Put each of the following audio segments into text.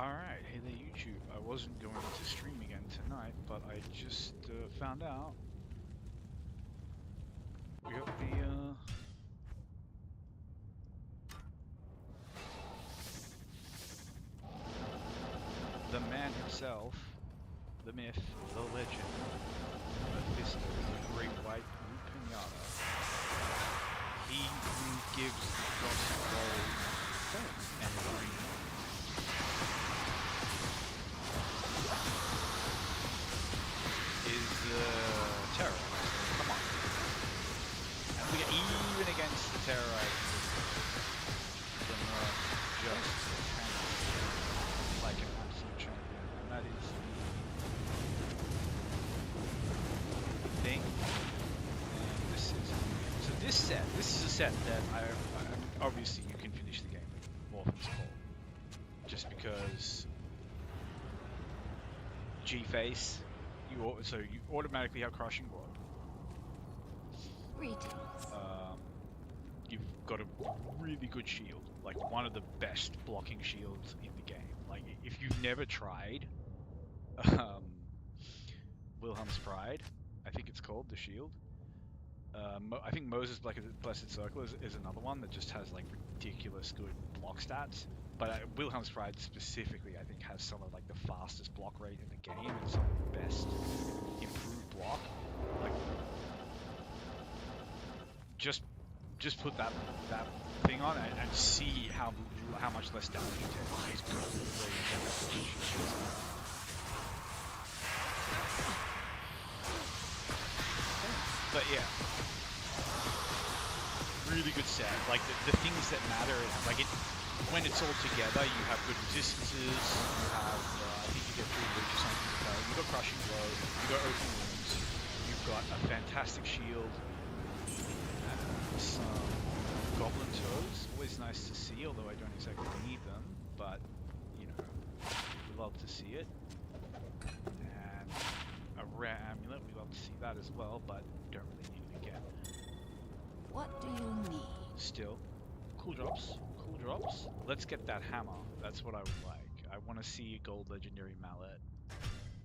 Alright, hey there YouTube. I wasn't going to stream again tonight, but I just found out we got the man himself, the myth, the legend, Mephisto, the great white pinata. He who gives the gospel gold and green. Is terror. Come on. And we get even against the terrorized the Merc just tanks like an absolute champion. And that is the thing. And this is so this is a set that I obviously you can finish the game with Orphan's Call. Just because G-Face so you automatically have Crushing Blow. Greetings. You've got a really good shield, like one of the best blocking shields in the game. Like if you've never tried Wilhelm's Pride, I think it's called the shield. I think Moses Blessed Circle is another one that just has like ridiculous good block stats. But Wilhelm's Pride specifically, I think, has some of like the fastest block rate in the game and some of the best improved block. Like, just put that thing on and see how much less damage you take. It's good. But yeah, really good set. Like the things that matter, like when it's all together, you have good resistances. You have, I think you get 3 reach or something. You've got Crushing Blow. You've got Open Wounds. You've got a fantastic shield. Some Goblin Toes. Always nice to see, although I don't exactly need them. But you know, we love to see it. And a rare amulet. We love to see that as well, but don't really need it again. What do you need? Still, cool drops. Cool drops. Let's get that hammer. That's what I would like. I want to see a gold legendary mallet.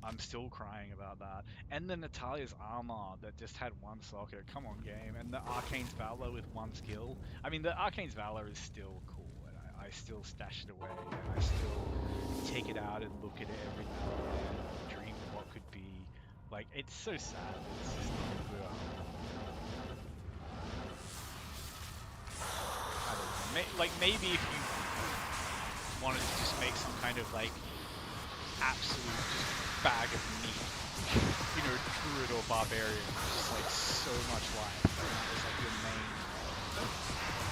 I'm still crying about that. And the Natalia's armor that just had 1 socket. Come on, game. And the Arcane's Valor with 1 skill. I mean, the Arcane's Valor is still cool. And I still stash it away. And I still take it out and look at it every now and then. And dream of what could be. Like, it's so sad. It's just not good. I don't know. Like, maybe if you wanted to just make some kind of, like, absolute just bag of meat, you know, druid or barbarian, just like so much life. And that was like your main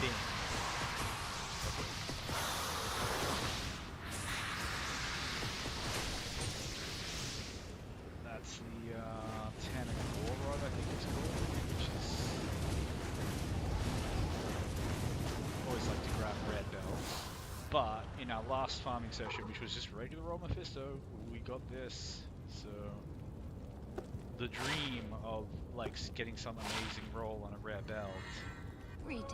thing. That's the Tannic Warrod, I think it's called, which is always like to grab red bells. But in our last farming session, which was just regular old Mephisto, we got this. So the dream of like getting some amazing roll on a rare belt. Greetings.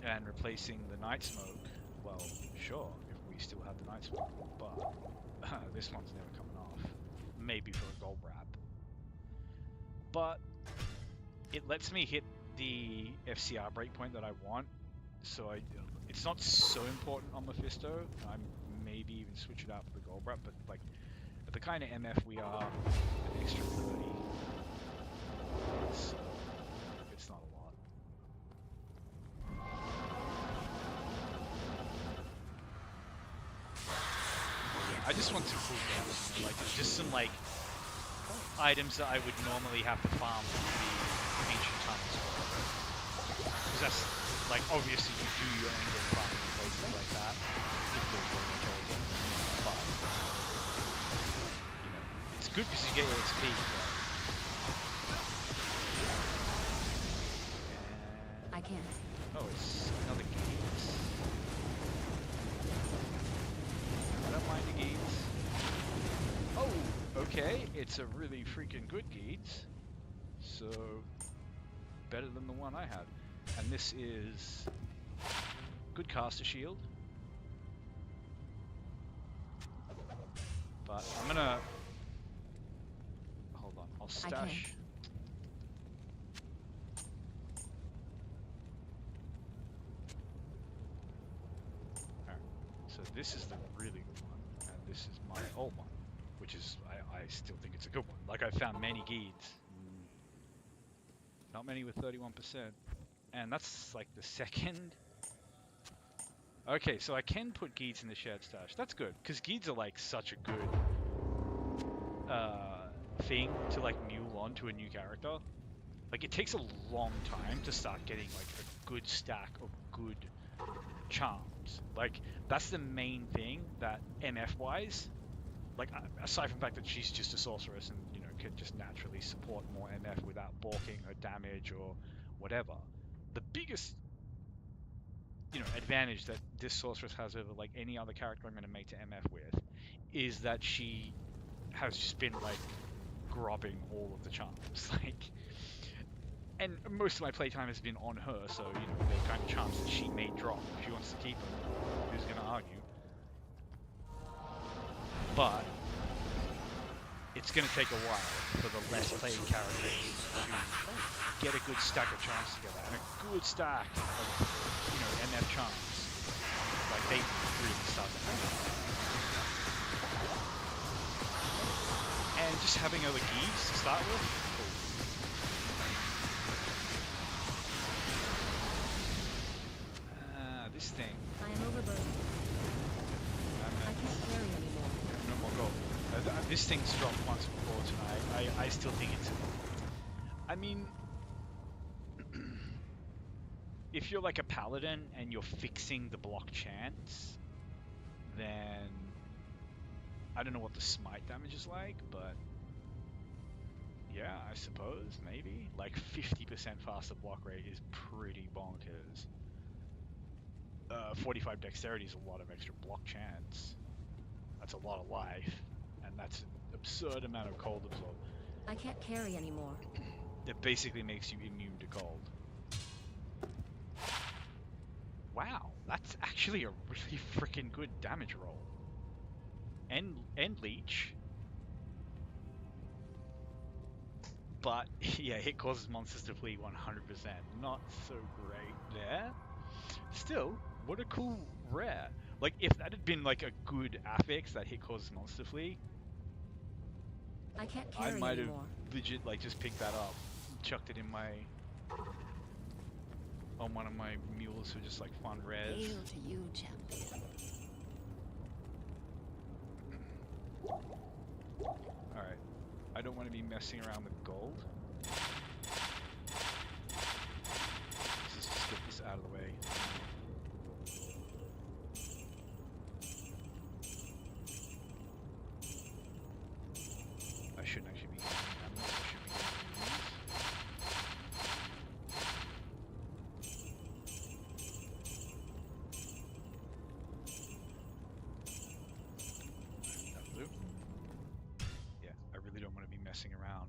And replacing the Night Smoke. Well, sure, if we still have the Night Smoke, but this one's never coming off. Maybe for a gold wrap. But it lets me hit the FCR breakpoint that I want. So it's not so important on Mephisto. I maybe even switch it out for the gold wrap, but like at the kind of MF we are, an extra 30. It's not a lot. I just want some cool things, you know, like just some like items that I would normally have to farm for the ancient tunnels for. Because that's like obviously you do your own little farming in places like that. If you're really chosen. But you know, it's good because you get your XP, but I can't. oh, it's another gate. I don't mind the gates. Oh, okay, it's a really freaking good gate. So, better than the one I had. And this is good caster shield. But I'm gonna hold on. I'll I can't. stash. Alright. So this is the really good one, and this is my old one, which is I still think it's a good one. Like I found many guides, not many with 31%, and that's like the second. Okay, so I can put Geeds in the shared stash. That's good, because Geeds are like such a good thing to like mule on to a new character. Like it takes a long time to start getting like a good stack of good charms. Like that's the main thing that MF wise, like aside from the fact that she's just a sorceress and you know can just naturally support more MF without balking her damage or whatever. The biggest advantage that this sorceress has over like any other character I'm going to make to MF with is that she has just been like grubbing all of the charms like, and most of my playtime has been on her, so the kind of charms that she may drop if she wants to keep them. Who's going to argue? But it's going to take a while for the less played characters to get a good stack of charms together, and a good stack of MF charms. Like they really start to happen. And just having other geeks to start with, cool. This thing. I am overburdened. I can't carry anymore. No more gold. This thing's dropped once before tonight. I still think it's. I mean, if you're like a paladin and you're fixing the block chance, then I don't know what the smite damage is like, but yeah, I suppose maybe like 50% faster block rate is pretty bonkers. 45 dexterity is a lot of extra block chance. That's a lot of life, and that's an absurd amount of cold absorb. I can't carry anymore. It basically makes you immune to cold. Wow, that's actually a really freaking good damage roll. And leech. But yeah, it causes monsters to flee 100%. Not so great there. Still, what a cool rare. Like if that had been like a good affix that hit causes monster flee, I can't carry I might have anymore. legit like just picked that up, chucked it in my on one of my mules for just like fun rares. Hail to you, champion. Alright. I don't want to be messing around with gold. Let's just get this out of the way. I shouldn't actually be using amulets, I should be using these. That'll do. Yeah, I really don't want to be messing around.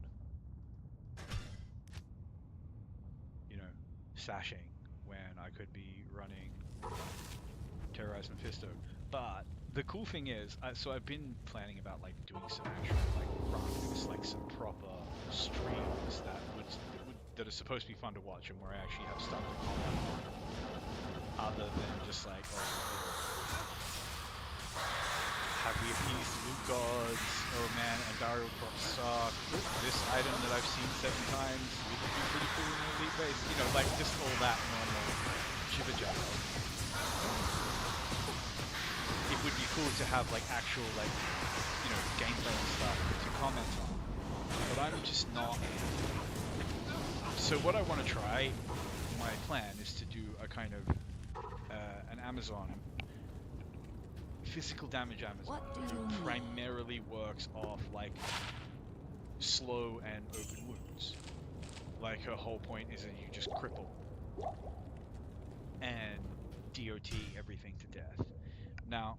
Sashing when I could be running Terrorize Mephisto. But the cool thing is, so I've been planning about like doing some actual like runs, like some proper streams that are supposed to be fun to watch and where I actually have stuff to comment on, other than just like, have we appeased the loot gods? Oh man, Andario crops suck. This item that I've seen 7 times would be pretty cool in the elite base. Like just all that normal jibber jabber. It would be cool to have like actual like, gameplay and stuff to comment on. But I'm just not. So what I want to try, my plan is to do a kind of an Amazon. Physical damage Amazon who primarily works off like slow and open wounds. Like her whole point is that you just cripple and DOT everything to death. Now,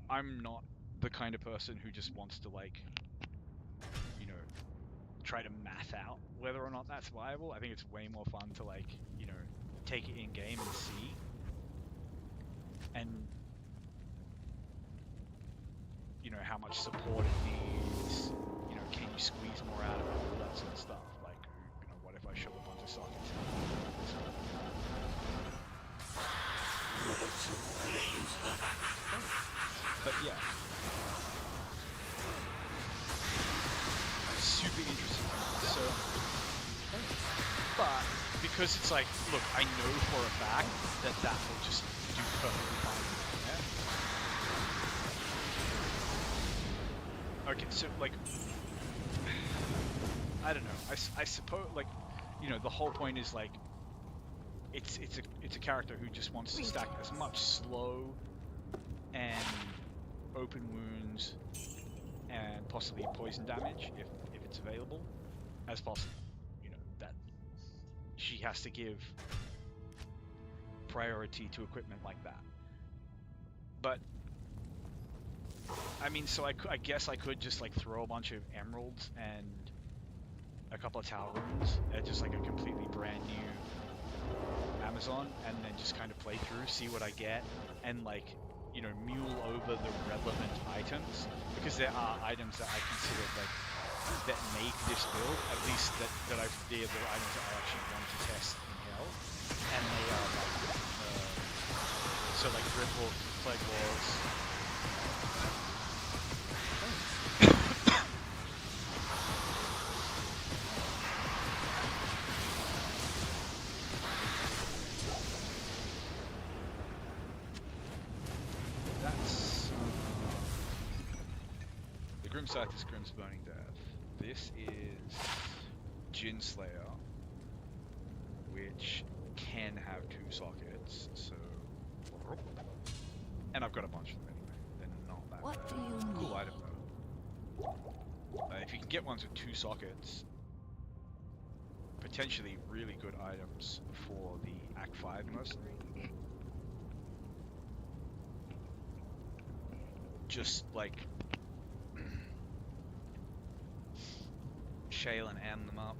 I'm not the kind of person who just wants to like, try to math out whether or not that's viable. I think it's way more fun to like, take it in game and see. And know, how much support it needs, you know, can you squeeze more out of it, all that sort of stuff. Like, you know, what if I shove a bunch of sockets in this one? But yeah, super interesting. So, but because it's like, look, I know for a fact that that will just do perfectly fine. Yeah? Okay, so like, I don't know. I suppose like, you know, the whole point is like, it's a character who just wants to stack as much slow and open wounds and possibly poison damage if it's available as possible. You know, that she has to give priority to equipment like that. But I mean, so I guess I could just like throw a bunch of emeralds and a couple of tower runes at just like a completely brand new Amazon, and then just kind of play through, see what I get, and like, you know, mule over the relevant items, because there are items that I consider like that make this build, at least that they're the items that I actually want to test in hell, and they are like so like Ripple, Plague Wars. That's the Grim Scythe is Grim's Burning Death. This is Jin Slayer, which can have 2 sockets, so... And I've got a bunch of them anyway. They're not that What bad. do you Cool need? item though. If you can get ones with 2 sockets, potentially really good items for the Act 5 mercenary. Just like shale and am them up.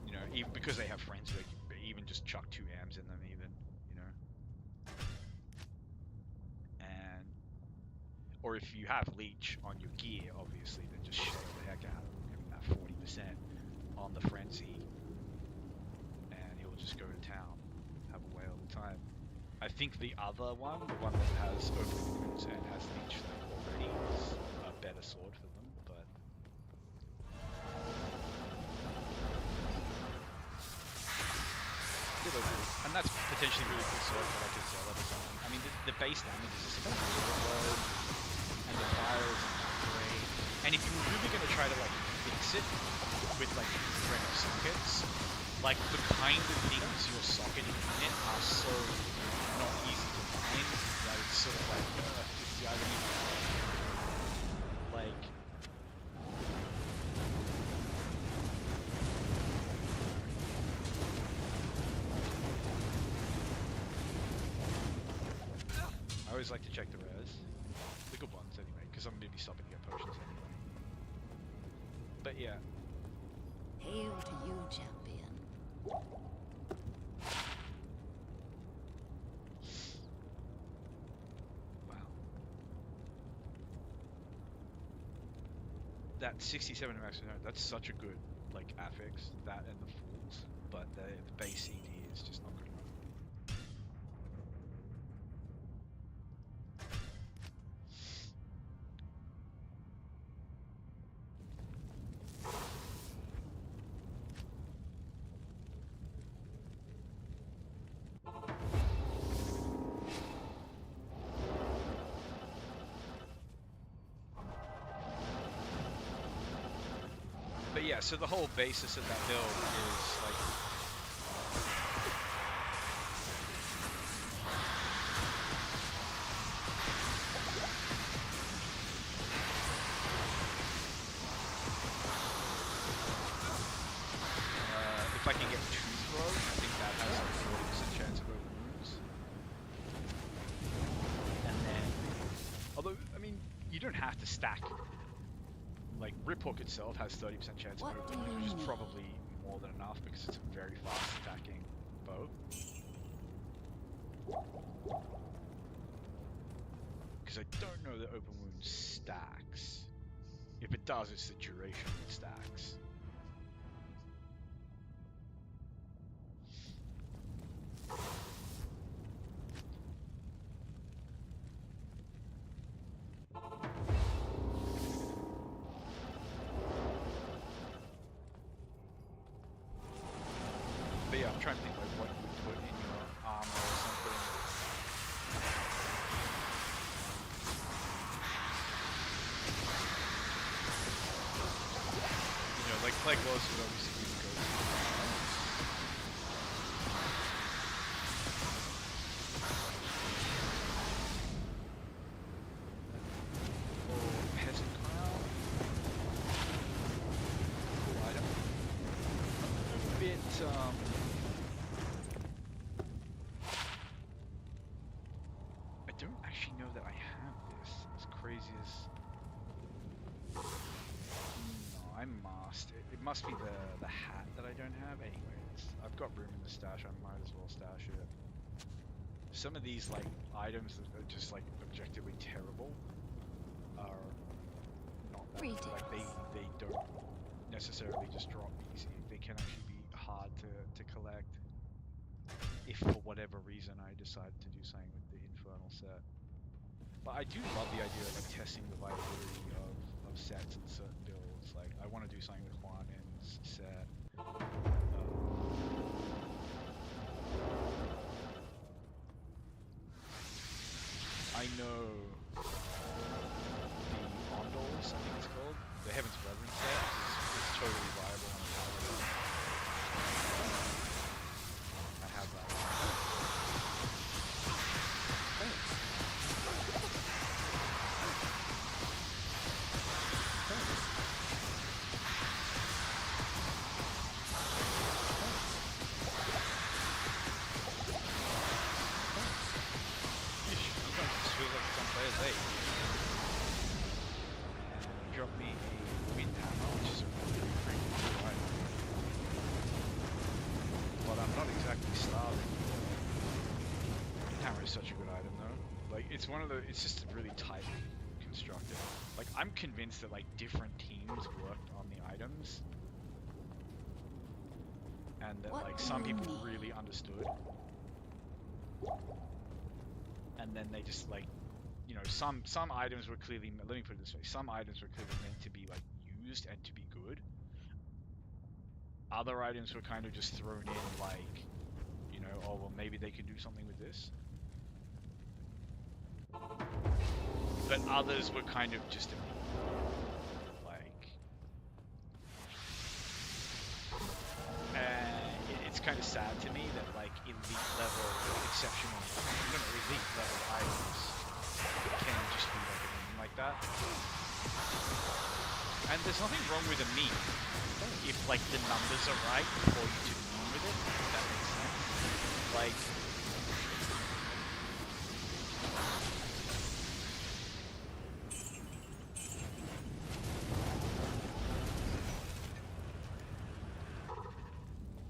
You know, even because they have friends who even just chuck 2 AMs in them even, you know. And or if you have leech on your gear, obviously, then just shale the heck out of him, give him that 40% on the frenzy, and he'll just go to town, have a whale of a time. I think the other one, the one that has open wounds and has leech like already, is a better sword for them, but still okay. And that's potentially really good sword for like a zealot or something. I mean, the base damage is just low, and the fire is not great. And if you're really going to try to like fix it with like random sockets, like the kind of things you're socketing in it are so not easy to find that it's sort of like, just, I don't even like. I always like to check the rares. The good ones anyway, because I'm going to be stopping to get potions anyway. But yeah. Hail to you, champion. Wow. That 67 max, that's such a good like affix, that and the fools, but the base CD is just not good enough. But yeah, so the whole basis of that build is like if I can get 2 throw, I think that has like 40% chance of open wounds. And then, although I mean, you don't have to stack. Like Rip Hook itself has 30% chance of open wounds, which is probably more than enough because it's a very fast attacking bow. because I don't know that open wound stacks. If it does, it's the duration that stacks. But yeah, I'm trying to think like what you would put in your armor or something. You know, like plague laws would obviously be the go-to. Or peasant crown. Cool item. A bit I don't actually know that I have this. As crazy as no, I'm masked. It must be the hat that I don't have. Anyways, I've got room in the stash. I might as well stash it. Some of these like items that are just like objectively terrible are not that good. Like they don't necessarily just drop easy. They can actually be hard to collect if for whatever reason I decide to do something with the Infernal set. But I do love the idea of like testing the viability of sets and certain builds. Like I want to do something with Huanen's set. I know the Ondals, I think it's called, the Heaven's Brethren set is totally viable on a paladin. I have that one. Drop me a wind hammer, which is a really freaking cool item. But I'm not exactly starving. Wind hammer is such a good item though. Like it's one of the, it's just really tightly constructed. Like I'm convinced that like different teams worked on the items. And that like some people really understood. And then they just like, you know, some items were clearly, let me put it this way, some items were clearly meant to be like used and to be good. Other items were kind of just thrown in like, you know, oh well maybe they can do something with this. But others were kind of just like, it's kind of sad to me that like elite level, exceptional, no, elite level items can just be like a meme like that. And there's nothing wrong with a meme if like the numbers are right for you to meme with it, if that makes sense. Like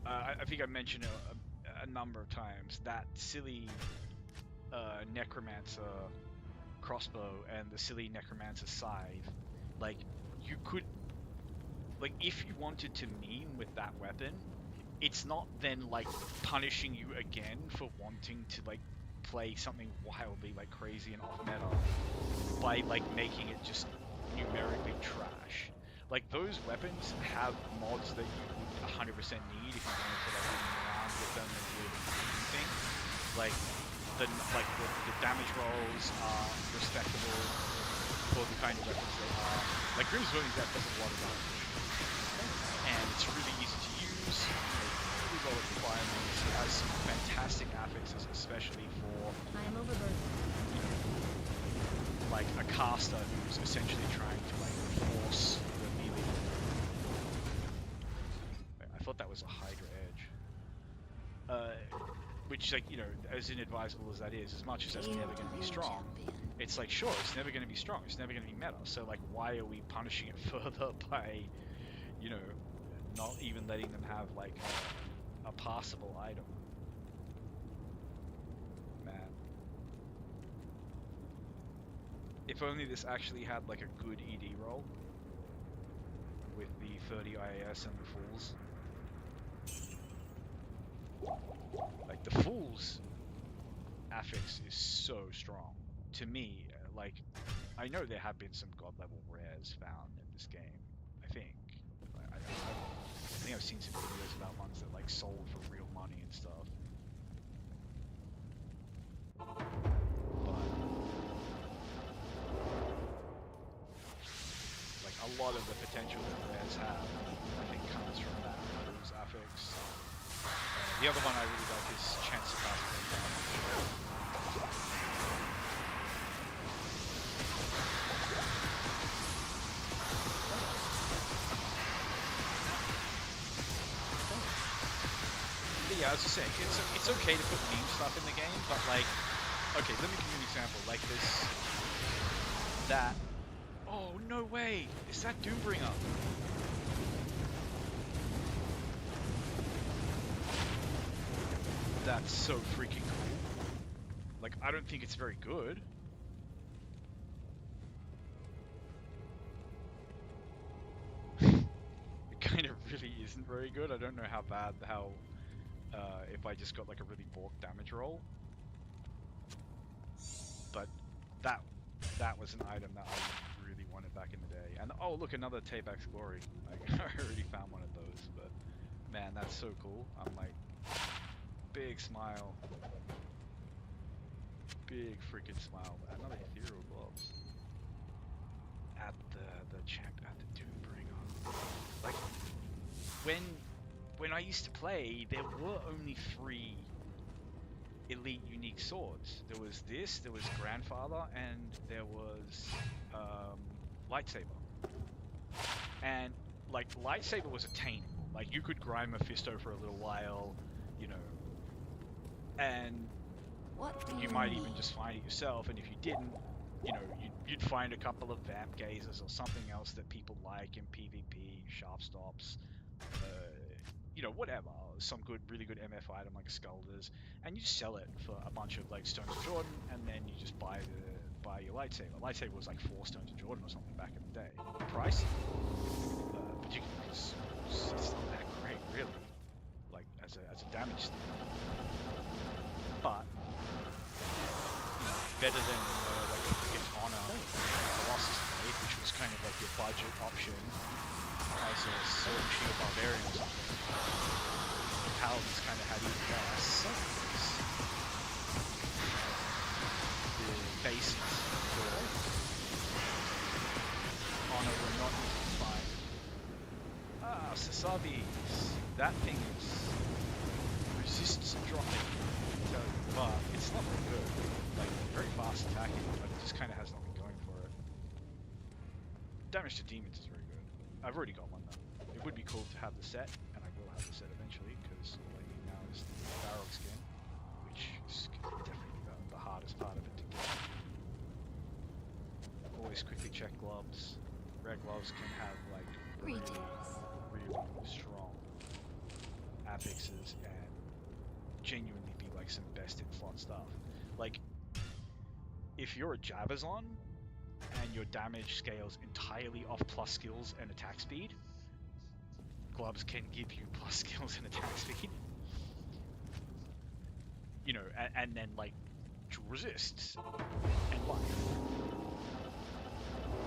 I think I mentioned a number of times that silly necromancer crossbow and the silly necromancer scythe. Like you could, like if you wanted to meme with that weapon, it's not then like punishing you again for wanting to like play something wildly like crazy and off meta by like making it just numerically trash. Like those weapons have mods that you would 100% need if you wanted to like move around with them and really do things. Like the damage rolls are respectable for the kind of weapons they are. Like Grim's Willing Death does a lot of damage. And it's really easy to use, really low requirements. It has some fantastic affixes, especially for you know, like a caster who's essentially trying to like force the melee. I thought that was a Hydra Edge. Which, like, you know, as inadvisable as that is, as much as that's never going to be strong, it's like, sure, it's never going to be strong, it's never going to be meta, so, like, why are we punishing it further by, you know, not even letting them have, like, a passable item? Man. If only this actually had like a good ED roll with the 30 IAS and the Fools. Like the Fools affix is so strong. To me, like, I know there have been some god level rares found in this game, I think. I think I've seen some videos about ones that like sold for real money and stuff. But like a lot of the potential that rares have, I think, comes from that Fools affix. The other one I really like is Chance to Cast Blink. But yeah, I was just saying, it's okay to put meme stuff in the game, but like, okay, let me give you an example. Like this, that. Oh no way! Is that Doombringer? That's so freaking cool. Like, I don't think it's very good. It kind of really isn't very good. I don't know how bad, if I just got like a really bulk damage roll. But that was an item that I really wanted back in the day. And oh look, another Tayback's Glory. I already found one of those, but man, that's so cool. I'm like, big smile. Big freaking smile. Another Ethereal Gloves. At the Doombringer. Like, when I used to play, there were only 3 elite unique swords. There was this, there was Grandfather, and there was Lightsaber. And like Lightsaber was attainable. Like you could grind Mephisto for a little while, you know, and you might even just find it yourself. And if you didn't, you know, you'd find a couple of Vamp Gazers or something else that people like in PvP, Sharp Stops, you know, whatever, some really good MF item like a Skulders, and you just sell it for a bunch of like Stones of Jordan, and then you just buy your Lightsaber. Lightsaber was like 4 Stones of Jordan or something back in the day. Pricey, particularly because it's not that great really, like as a damage thing. But you know, better than like if Honor Colossus Blade, which was kind of like your budget option as a Sword and Shield Barbarian or something. The Paladins kind of had even less. The basics for Honor were not easy to find. Ah, Sasabi's. That thing is resists dropping. So, but it's not very good. Like, very fast attacking, but it just kind of has nothing going for it. Damage to demons is very good. I've already got one though. It would be cool to have the set, and I will have the set eventually, because all I need now is the Barrock skin, which is definitely the hardest part of it to get. Always quickly check gloves. Rare gloves can have like really strong affixes and genuinely be like some best in slot stuff. Like, if you're a Jabazon and your damage scales entirely off plus skills and attack speed, gloves can give you plus skills and attack speed. You know, and then like dual resists and life.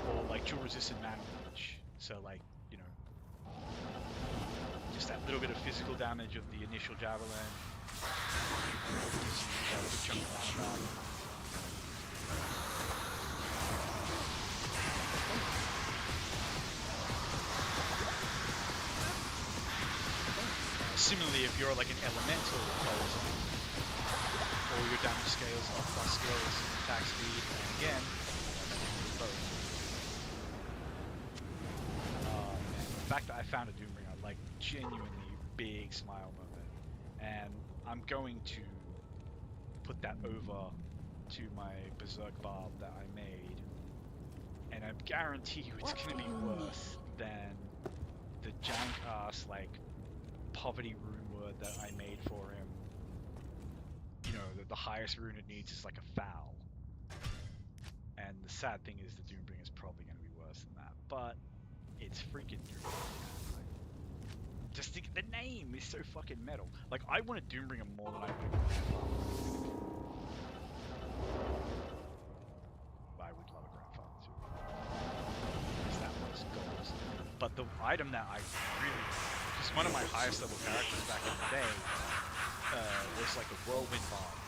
Or like dual resist and mana leech. So like, you know, just that little bit of physical damage of the initial javelin. Gives you a good chunk of mana. Similarly, if you're like an elemental Jabazon, all your damage scales are plus skills, attack speed, and again, both. Man, the fact that I found a Doombringer, like, genuinely big smile moment, and I'm going to put that over to my Berserk Barb that I made, and I guarantee you it's going to be worse than the jank-ass, like, poverty rune word that I made for him. You know, the highest rune it needs is like a foul. And the sad thing is the Doombringer is probably going to be worse than that, but it's freaking Doombringer, man. Like, just the name is so fucking metal. Like, I want a Doombringer more than I want a Grandfather. I would love a Grandfather too. Because that was goals. But the item that I really, because one of my highest level characters back in the day was like a whirlwind bomb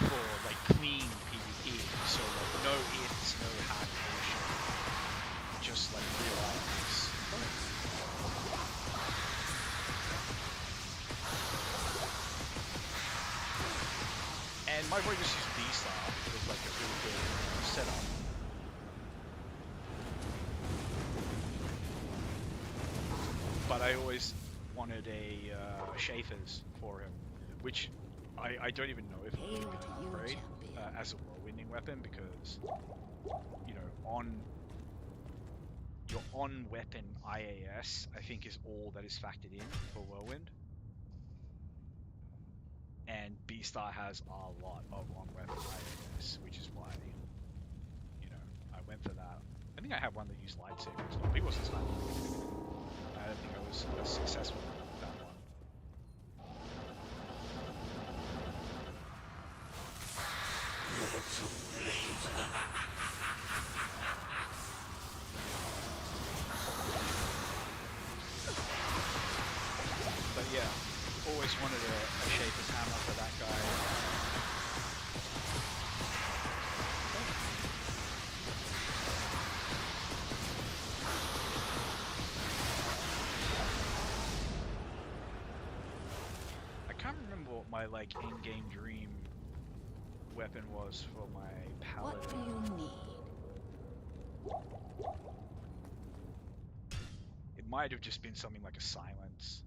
for like clean PvP. So like no hits, no hack bullshit, just like real items. And my boy just used B-Star with like a really good setup. But I always wanted a Schaefer's for him, which I don't even know if I'm going to upgrade as a whirlwinding weapon, because, you know, your on-weapon IAS, I think, is all that is factored in for whirlwind. And B-Star has a lot of on-weapon IAS, which is why, you know, I went for that. I think I had one that used lightsaber as well. He wasn't sniping. I don't think I was as successful with that one. But yeah, always wanted a Shaper's hammer for that guy. I can't remember what my like in-game dream weapon was for my paladin. What do you need? It might have just been something like a silence.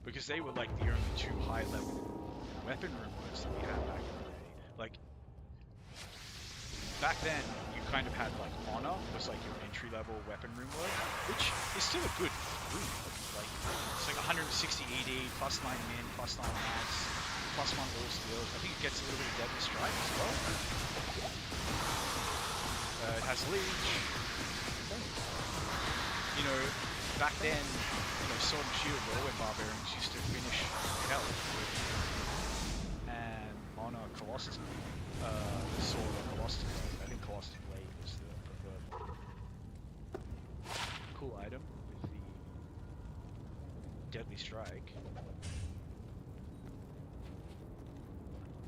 Because they were like the only two high-level weapon room words that we had back in the day. Like, back then, you kind of had like Honor was like your entry-level weapon room word, which is still a good room. Like, it's like 160 ED, plus 9 min, plus 9 max, plus 1 all skills. I think it gets a little bit of Deadly Strike as well. It has Leech. You know, back then, Sword and Shield Whirlwind Barbarians used to finish hell with, and Honor Colossus, Sword or Colossus Blade. I think Colossus Blade was the preferred one. Cool item with the Deadly Strike.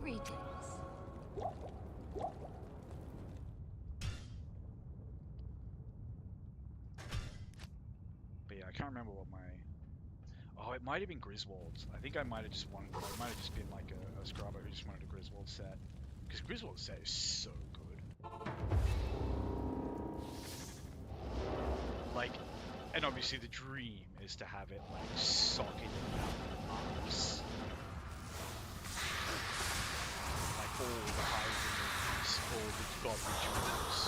Greetings. But yeah, I can't remember what my... Oh, it might have been Griswold's. I think I might have just wanted... It might have just been like a scrubber who just wanted a Griswold set. Because Griswold's set is so good. Like, and obviously the dream is to have it like socket in the arms. Like all the high rings, all the god rituals.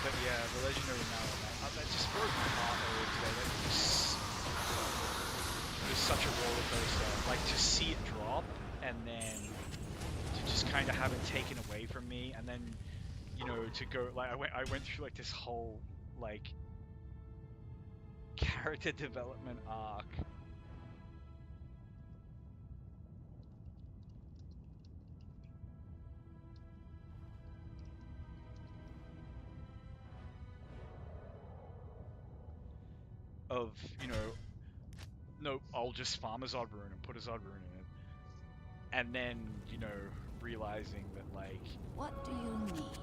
But yeah, the legendary mallet, that just broke my heart earlier today. That was such a roller coaster. Like, to see it drop and then to just kind of have it taken away from me, and then, you know, to go like I went through like this whole like character development arc. Of, you know, no, I'll just farm a Zod rune and put a Zod rune in it. And then, you know, realizing that, like... What do you need?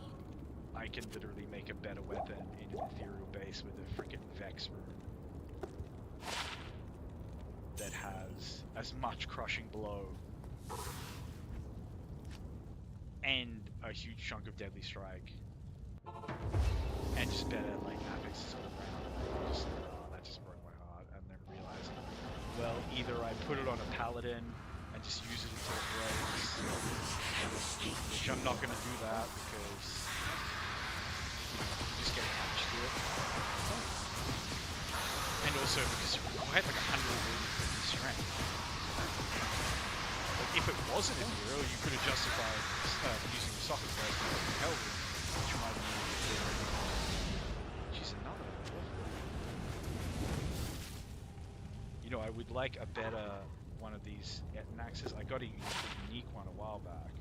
I can literally make a better weapon in an ethereal base with a freaking Vex rune. That has as much crushing blow. And a huge chunk of Deadly Strike. And just better, like, affixes all around. Just, that just broke my heart. And then realizing, well, either I put it on a Paladin, and just use it until it breaks. Which I'm not going to do that because you just get attached to it. And also because I had like 100 strength. Like if it wasn't a hero, you could have justified using the socket first and using Helvin, which might be she's another awful. You know, I would like a better one of these Etnaxes. I got a unique one a while back,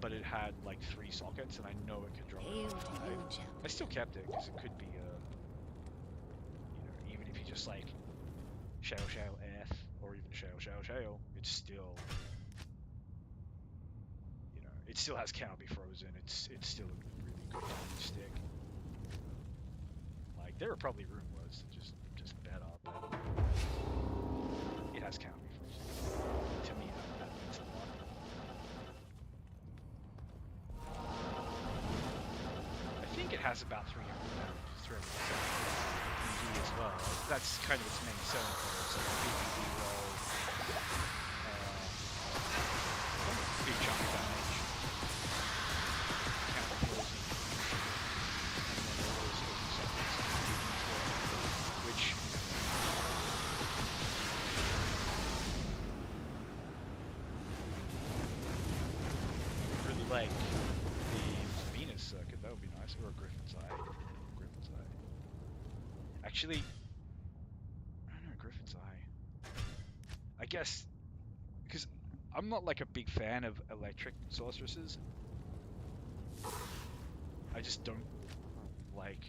but it had like 3 sockets, and I know it could drop it. I still kept it because it could be a, even if you just like shell F or even shell, it's still, it still has cannot be frozen. It's still a really good damage stick. Like there are probably rune words that just better, but it has cannot be frozen. To me, that means a lot. I think it has about 300 damage, 370 as well. That's kind of its main selling point. So PvP roll, big chunk of damage, counter frozen, and then all those frozen sockets, which I really like the Venus circuit. That would be nice, or a Griffin's Eye. Griffin's Eye. Actually, I don't know, Griffin's Eye. I guess, because I'm not like a big fan of electric sorceresses. I just don't like,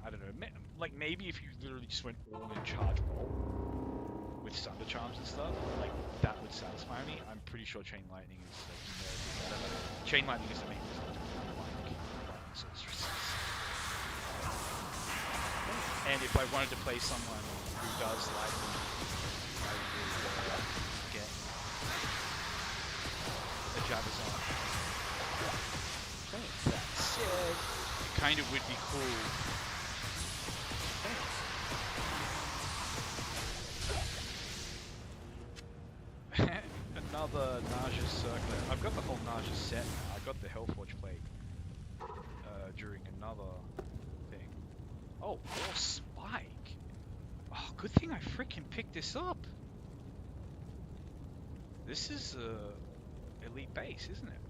I don't know, like maybe if you literally just went all in charge roll with Thunder Charms and stuff, like that would satisfy me. I'm pretty sure Chain Lightning is like better. Chain Lightning is the main reason I don't like lightning sorceresses. And if I wanted to play someone who does lightning, I would get a Jabazon. That said, it kind of would be cool. Another Naja circlet. I've got the whole Naja set now. I got the Hellforge plate during another thing. Oh, War Spike! Oh, good thing I freaking picked this up! This is elite base, isn't it?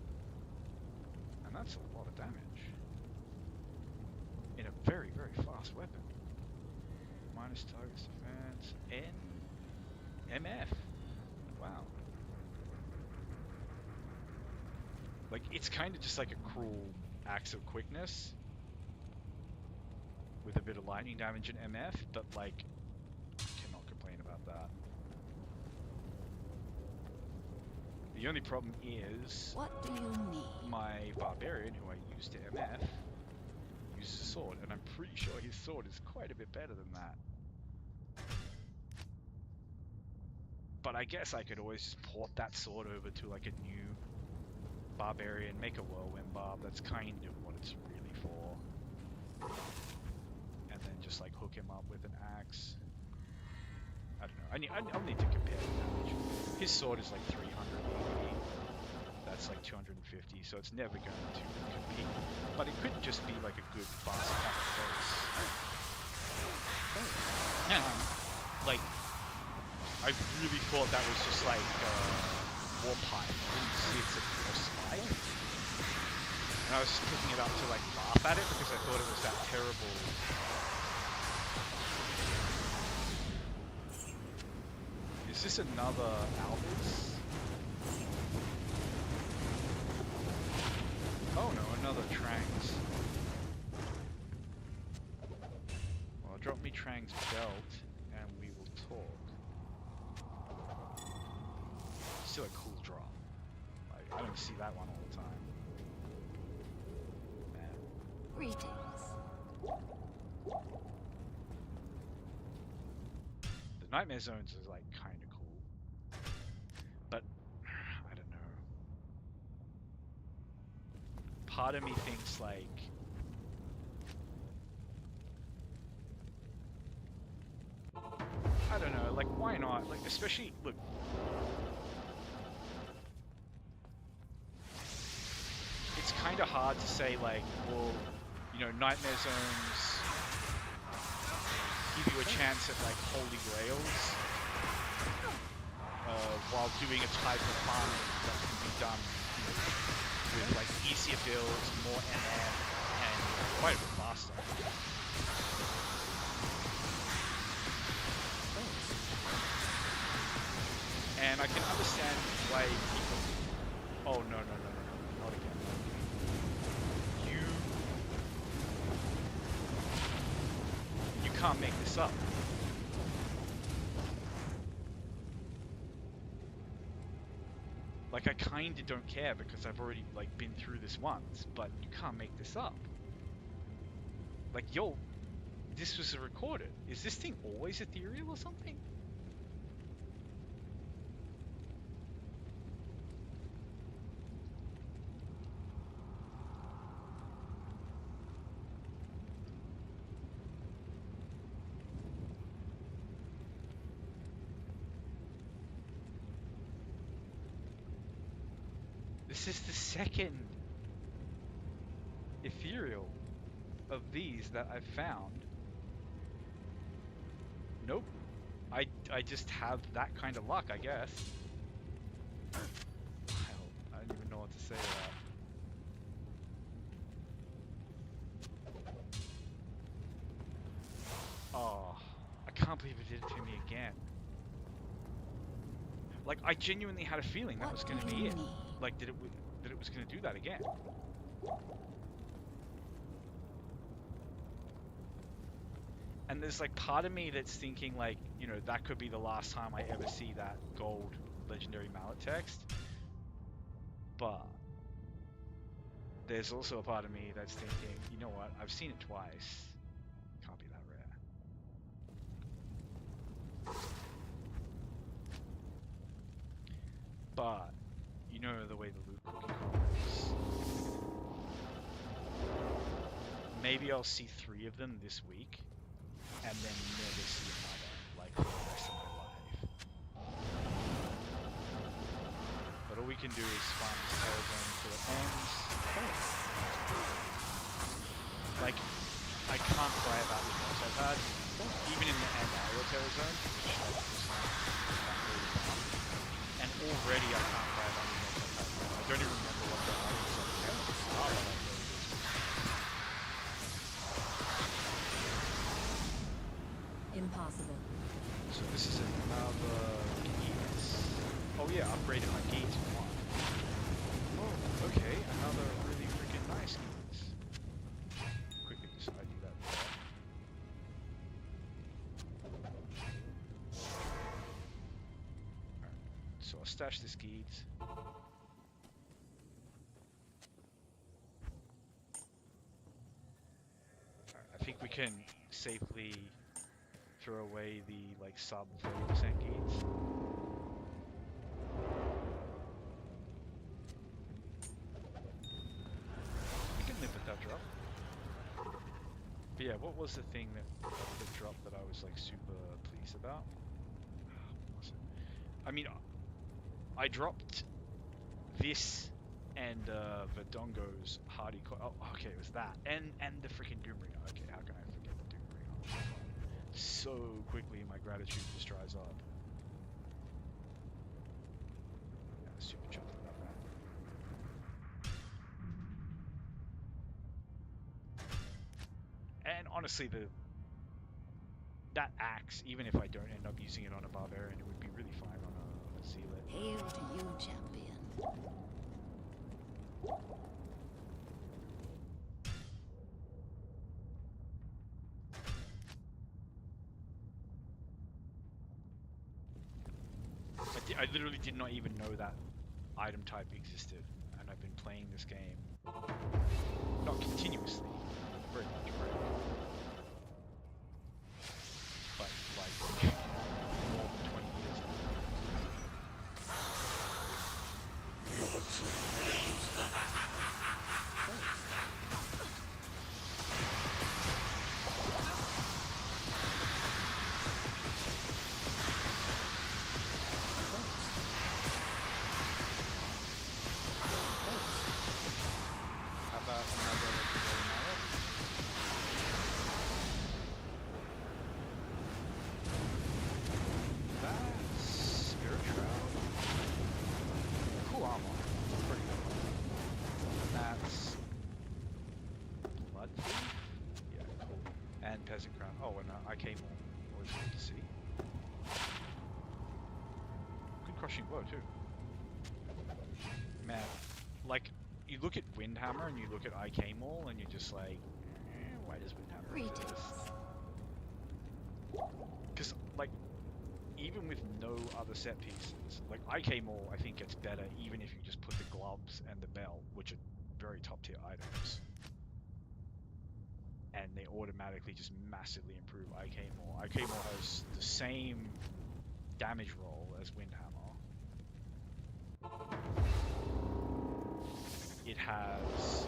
And that's a lot of damage. In a very, very fast weapon. Minus target's defense. MF. Wow. Like, it's kind of just like a cruel axe of quickness. With a bit of lightning damage and MF, but like, cannot complain about that. The only problem is, what do you need? My barbarian, who I used to MF, uses a sword, and I'm pretty sure his sword is quite a bit better than that. But I guess I could always just port that sword over to like a new barbarian, make a whirlwind barb. That's kind of what it's really for. And then just like hook him up with an axe. I don't know. I'll need to compare the damage. His sword is like 300 AD. That's like 250, so it's never going to compete. But it could just be like a good fast attack base. Like, I really thought that was just like Warpipe. I didn't see it's a Spike. And I was just picking it up to like laugh at it because I thought it was that terrible. Is this another Albus? Oh no, another Trang's. Well, drop me Trang's belt and we will talk. Still a cool drop. Like, I don't see that one all the time. Man. Greetings. The Nightmare Zones is like kind of cool. But, I don't know. Part of me thinks like, I don't know, like why not? Like, especially, look, it's kind of hard to say like, well, you know, nightmare zones give you a chance at like holy grails, while doing a type of farming that can be done, you know, with like easier builds, more MM, and quite a bit faster. And I can understand why people. Oh no, not again. You can't make this up. Like, I kinda don't care because I've already like been through this once, but you can't make this up. Like, yo, this was recorded. Is this thing always ethereal or something? This is the second ethereal of these that I've found. Nope. I just have that kind of luck, I guess. Hell, I don't even know what to say to that. Oh, I can't believe it did it to me again. Like, I genuinely had a feeling that was going to be it. Like, that it was going to do that again. And there's like part of me that's thinking like, you know, that could be the last time I ever see that gold legendary mallet text. But there's also a part of me that's thinking, you know what, I've seen it twice. Can't be that rare. But you know the way the loot cookie crumbles. Maybe I'll see 3 of them this week. And then never see another, like, for the rest of my life. But all we can do is farm this terror zone until it ends. Like, I can't cry about the loss I've had, even in the end area terror zone, which like, was not really fun. And already I can't cry about the loss I've had. I don't even remember what the items are. Impossible. So this is another geese. Oh yeah, upgraded my geese for 1. Oh, okay, another really freaking nice geese. Quickly decide to do that there. Alright, so I'll stash this geese. Alright, I think we can safely throw away the like sub 40% geese. I can live with that drop. But yeah, what was the thing that dropped that I was like super pleased about? What was it? I mean, I dropped this and Verdongo's hardy. Oh, okay, it was that, and the freaking Doombringer. Okay, how can I forget the Doombringer? So quickly my gratitude just dries up. Yeah, super chuffed about that. And honestly, that axe, even if I don't end up using it on a barbarian, it would be really fine on a zealot. Hail to you, champion. I literally did not even know that item type existed, and I've been playing this game, not continuously, very much break, but like more than 20 years crushing blow too. Man, like, you look at Windhammer and you look at IK Maul and you're just like, why does Windhammer exist? Because, like, even with no other set pieces, like, IK Maul I think gets better even if you just put the gloves and the belt, which are very top tier items. And they automatically just massively improve IK Maul. IK Maul has the same damage roll as Windhammer. It has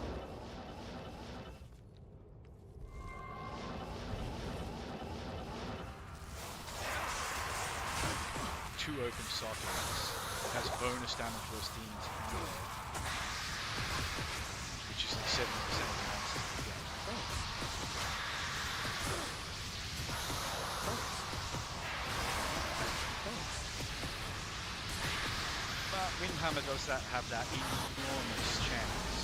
two open sockets. It has bonus damage versus demons ammo, which is like 70% of the monsters in the game. But Windhammer does have that enormous chance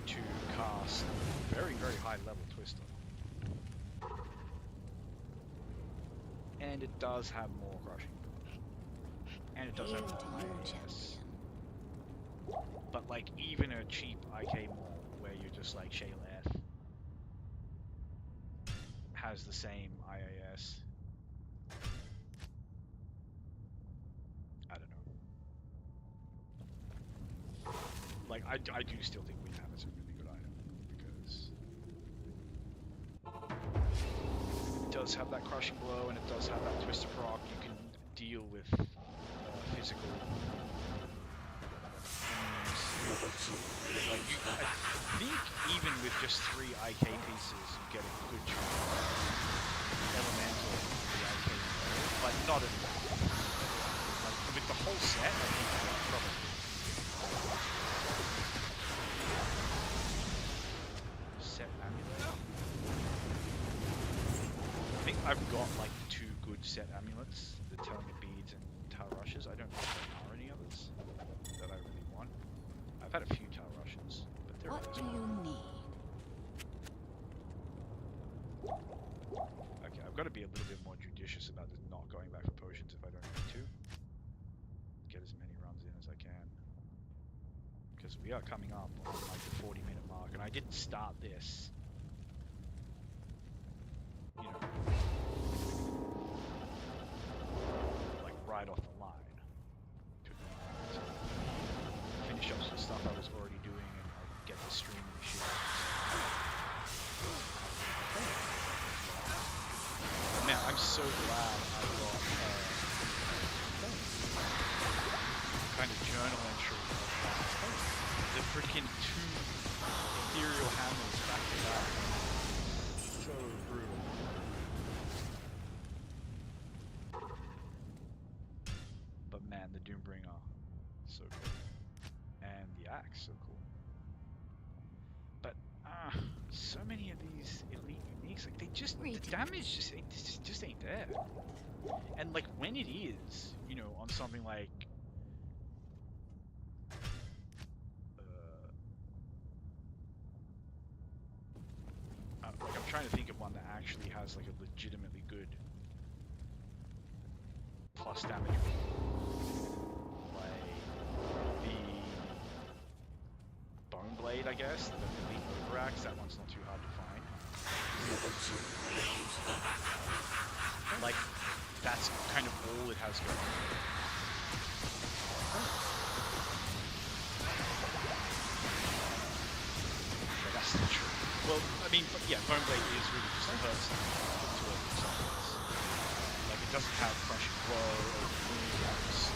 to cast very, very high level Twister. And it does have more crushing damage. And it does have more IAS. But like even a cheap IK Maul where you're just like Shayla F has the same IAS. I don't know. Like I do still think Windhammer's a really good item because it does have that crushing blow and it does have that twister proc. You can deal with physical enemies. Like I think even with just 3 IK pieces, you get a good chunk of elemental of the IK blow, but not enough. Like with the whole set, I think that's probably. Set amulet. I think I've got like 2 good set amulets, the Telling Beads and Tar Rushes. I don't know if there are any others that I really want. I've had a few Tar Rushes, but there What do you need? Okay, I've got to be a little bit more judicious about just not going back for potions if I don't need to. Get as many runs in as I can. Because we are coming up on like the 40-minute mark, and I didn't start this, you know, like right off the line. Took me a while to finish up some stuff I was already doing and like, get the streaming shit. Man, I'm so glad I got kind of journal entry of the freaking 2 ethereal hammers back to back. So brutal. But man, the Doombringer, so cool. And the axe, so cool. But so many of these elite uniques, like they just the damage just ain't there. And like when it is, you know, on something like like I'm trying to think of one that actually has like a legitimately good plus damage. Like the Bone Blade, I guess, the Elite Overaxe, that one's not too hard to find. Like, that's kind of all it has going. But that's not true. Well, I mean, yeah, Bone Blade is really just a person to open sockets. Like, it doesn't have Crushing Blow or Wounds.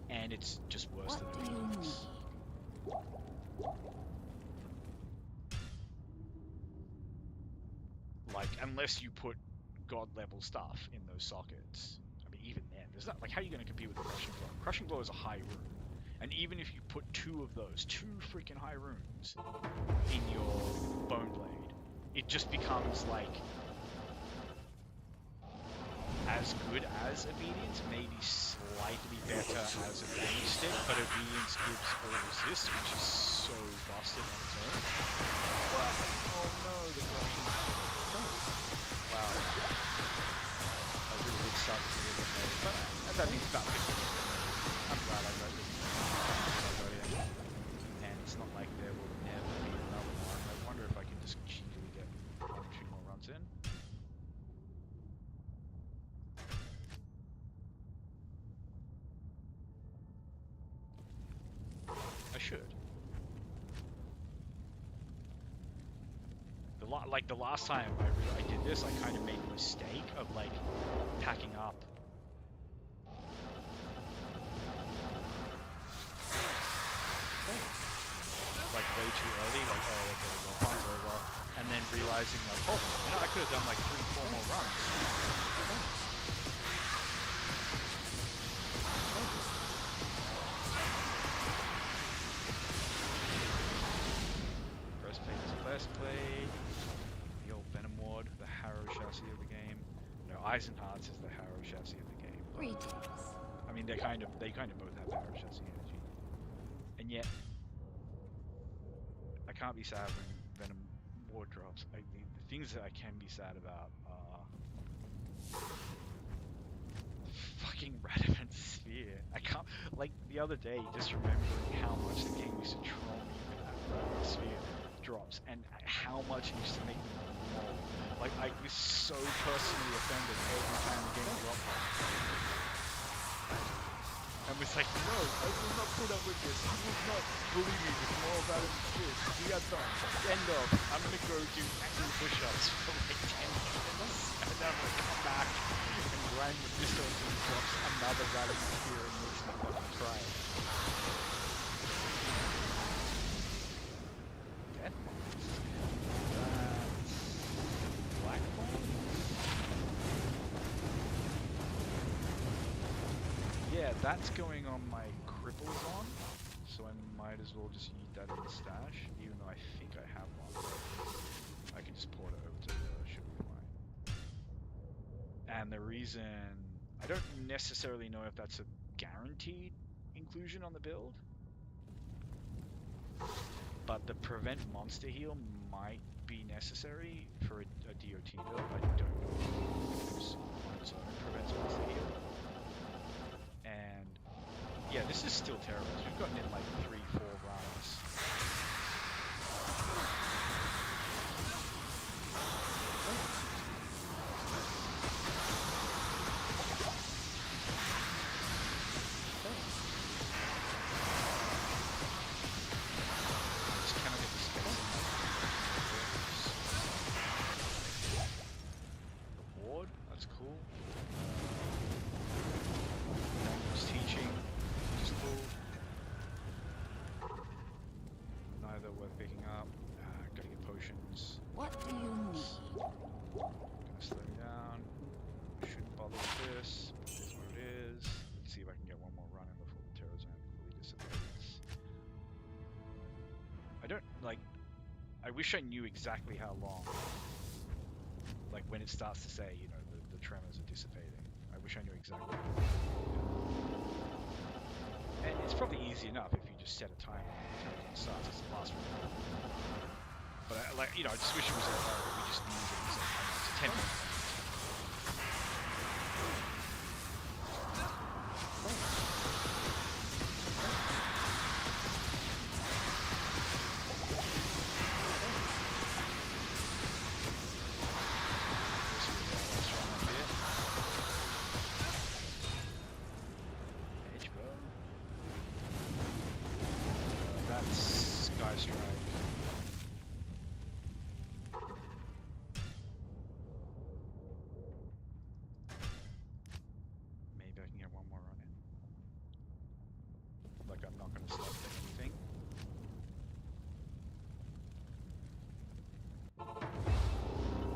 And it's just worse than the Phoenix. Like, unless you put god level stuff in those sockets. I mean, even then, there's not, like, how are you going to compete with the Crushing Blow? Crushing Blow is a high rune. And even if you put 2 of those, 2 freaking high runes in your Bone Blade, it just becomes, like, as good as Obedience, maybe slightly better as a damage stick, but Obedience gives all resist, which is so busted on its own. But, oh no, the Crushing Blow. I think it's about 50. I'm glad I got it. And it's not like there will never be another one. I wonder if I can just cheekily get 1 or 2 more runs in. I should. The last time I did this, I kind of made the mistake of like packing up. Like way too early, like oh okay, well fine, very well, and then realizing like oh, I could have done like 3-4 more runs. Breastplate is a breastplate. The old Venom Ward, the Harrow chassis of the game. No, Eisenhart's is the Harrow chassis of the game. Greetings. I mean, they kind of both have Harrow chassis energy, and yet I can't be sad when Venom Ward drops. The things that I can be sad about are fucking Radamant Sphere. I can't, like the other day, just remembering how much the game used to troll me with that Radamant Sphere drops and how much it used to make me more. Like I was so personally offended every time the game dropped. And was like, no, I will not put up with this. You will not bully me with more Radamant Sphere. We are done. End of. I'm gonna go do angry push-ups for like 10 minutes, and then I'm gonna come back and grind the pistol until he drops another Radamant Sphere and makes me fucking cry. Yeah, that's going on my cripples on, so I might as well just eat that in the stash, even though I think I have one. I can just port it over to should be fine. And the reason, I don't necessarily know if that's a guaranteed inclusion on the build, but the prevent monster heal might be necessary for a DOT build. I don't know if it's on its own prevents monster heal. And yeah, this is still terrible. We've gotten in like 3-4 runs. Just cannot get the space in the ward, that's cool. Language teaching, which is cool. Neither worth picking up. Gotta get potions. What do you need? Gonna slow down. Shouldn't bother with this, but it is what it is. Let's see if I can get one more run in before the terror zone fully dissipates. I don't like. I wish I knew exactly how long. Like when it starts to say, you know, the tremors are dissipating. I wish I knew exactly. And it's probably easy enough if you just set a timer until it starts as the last one. But I just wish it was we just knew that it's 10 minutes. I'm not going to stop anything.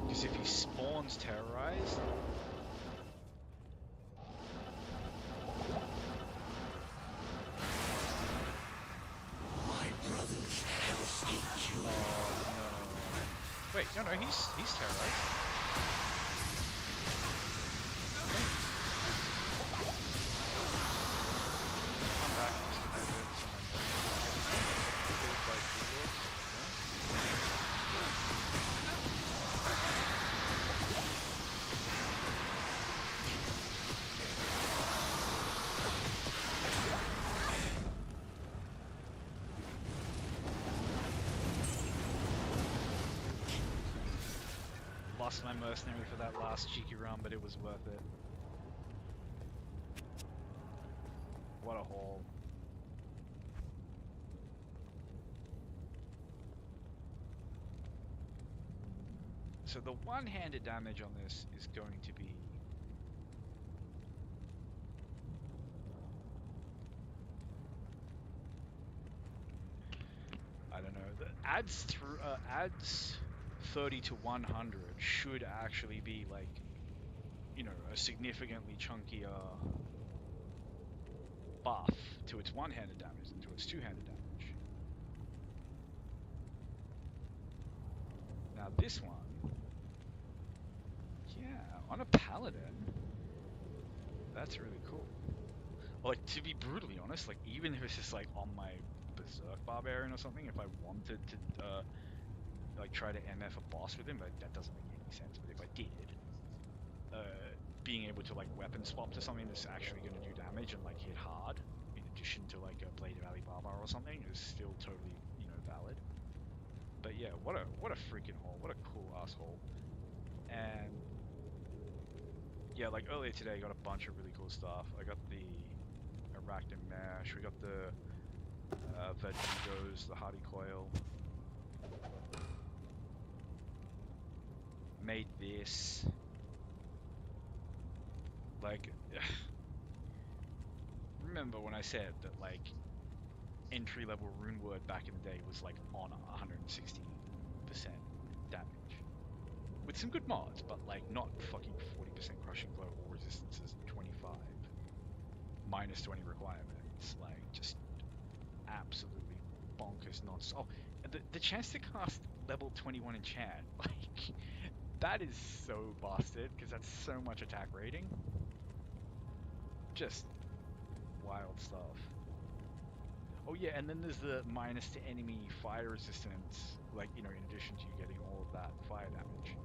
Because if he spawns terrorized, my brothers shall seek you. Oh no! Wait, no, he's terrorized. lost my mercenary for that last cheeky run, but it was worth it. What a haul. So the one-handed damage on this is going to be... I don't know. The adds 30 to 100 should actually be like, you know, a significantly chunkier buff to its one-handed damage than to its two-handed damage. Now this one, yeah, on a paladin, that's really cool. Like, to be brutally honest, like, even if it's just like on my berserk barbarian or something, if I wanted to like try to MF a boss with him, like, that doesn't make any sense, but if I did, being able to like weapon swap to something that's actually going to do damage and like hit hard, in addition to like a Blade of Ali Baba or something, is still totally, you know, valid. But yeah, what a freaking haul, what a cool asshole. And yeah, like earlier today I got a bunch of really cool stuff. I got the Arachnid Mesh, we got the Vertigos, the Hardy Coil. Made this. Like, remember when I said that like entry-level rune word back in the day was like on 160% damage with some good mods, but like not fucking 40% crushing blow or resistances 25 minus 20 requirements, like just absolutely bonkers nonsense. Oh, the chance to cast level 21 enchant, like that is so busted because that's so much attack rating. Just wild stuff. Oh yeah, and then there's the minus to enemy fire resistance, like, you know, in addition to you getting all of that fire damage.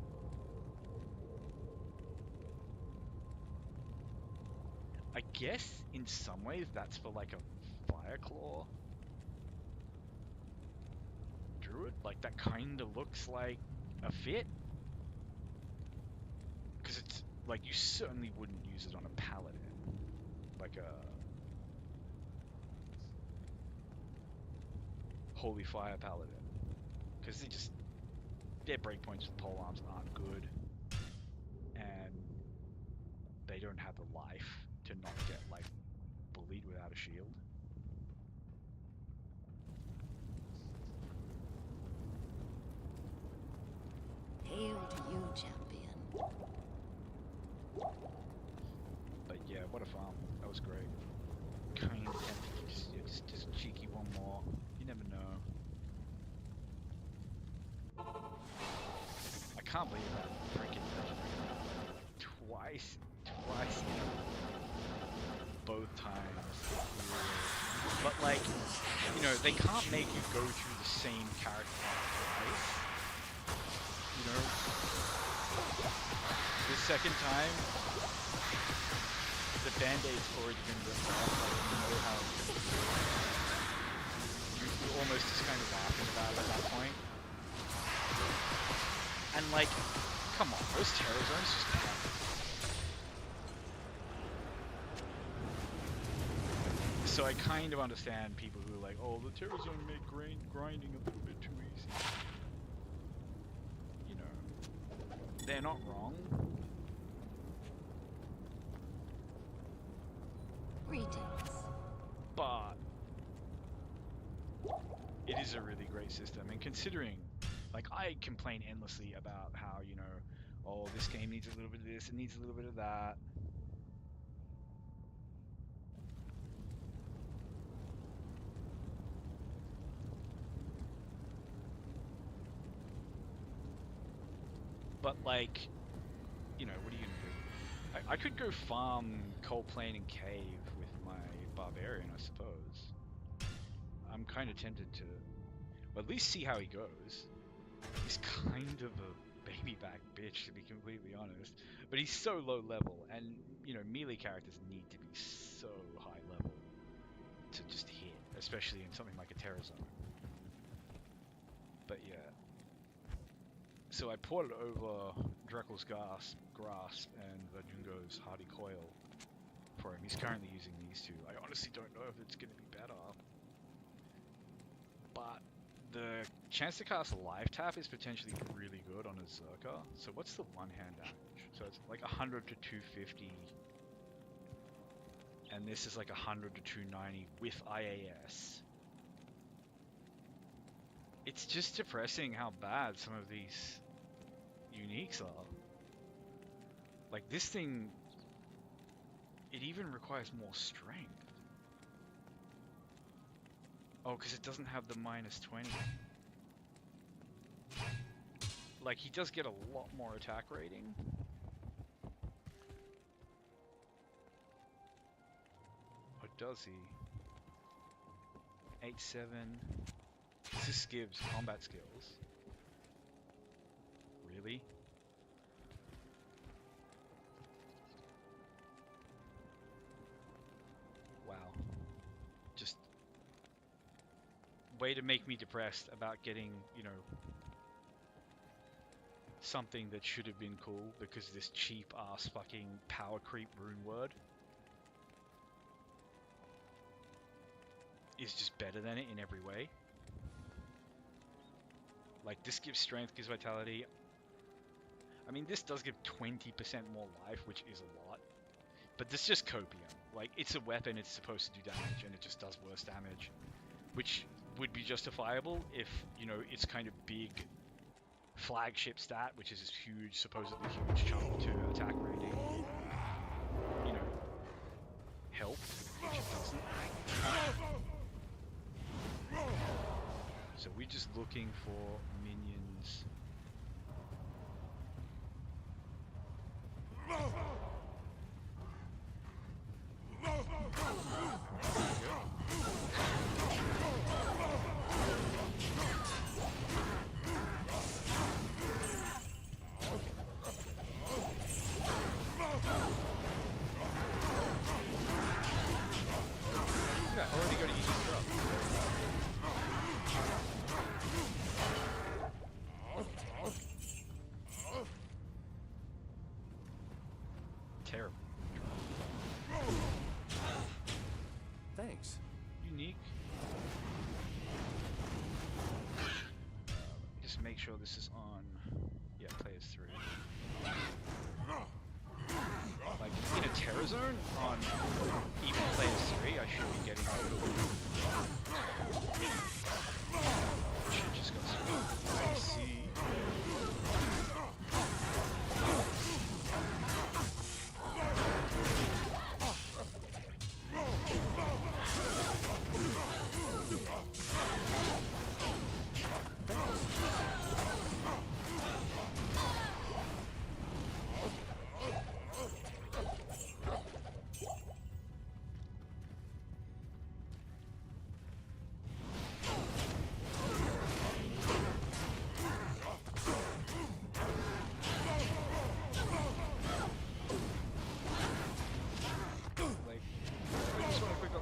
I guess in some ways that's for like a fire claw druid, like that kind of looks like a fit, because it's like you certainly wouldn't use it on a paladin, like a holy fire paladin, because their breakpoints with pole arms aren't good, and they don't have the life to not get like bullied without a shield. Hail to you, champion. But yeah, what a farm. That was great. Kind of just cheeky one more. You never know. I can't believe that freaking twice, both times. But like, you know, they can't make you go through the same character twice. You know, the second time, the band-aid's already been ripped off. Like, you know how you almost just kind of laughing about it at that point. And like, come on, those terror zones just can't. So I kind of understand people who are like, oh, the terror zone made grinding a little bit too easy. You know, they're not wrong. Greetings. But it is a really great system, and considering, like, I complain endlessly about how, you know, oh, this game needs a little bit of this, it needs a little bit of that. But like, you know, what are you gonna do? I could go farm Cold Plain and Cave with my Barbarian, I suppose. I'm kind of tempted to, well, at least see how he goes. He's kind of a baby back bitch, to be completely honest. But he's so low level, and, you know, melee characters need to be so high level to just hit, especially in something like a Terror Zone. But yeah. So I ported over Dreckel's Grasp and Vajungo's Hardy Coil for him. He's currently using these two. I honestly don't know if it's going to be better. But the chance to cast Life Tap is potentially really good on a Zerker. So what's the one-hand damage? So it's like 100 to 250. And this is like 100 to 290 with IAS. It's just depressing how bad some of these uniques are. Like this thing, it even requires more strength. Oh, because it doesn't have the -20. Like he does get a lot more attack rating. Or does he? 8-7. This gives combat skills. Really? Wow. Just way to make me depressed about getting, you know, something that should have been cool because this cheap ass fucking power creep rune word is just better than it in every way. Like this gives strength, gives vitality. I mean, this does give 20% more life, which is a lot. But this is just copium. Like, it's a weapon, it's supposed to do damage, and it just does worse damage. Which would be justifiable if, you know, its kind of big flagship stat, which is this huge, supposedly huge chunk to attack rating, you know, helped, which it doesn't. So we're just looking for minions. Yeah, already got to use it up. Terrible. Thanks. Unique. Just make sure this is on. Yeah, players 3. Like in a Terror Zone on even players 3, I should be getting. Shit just got screwed. I see.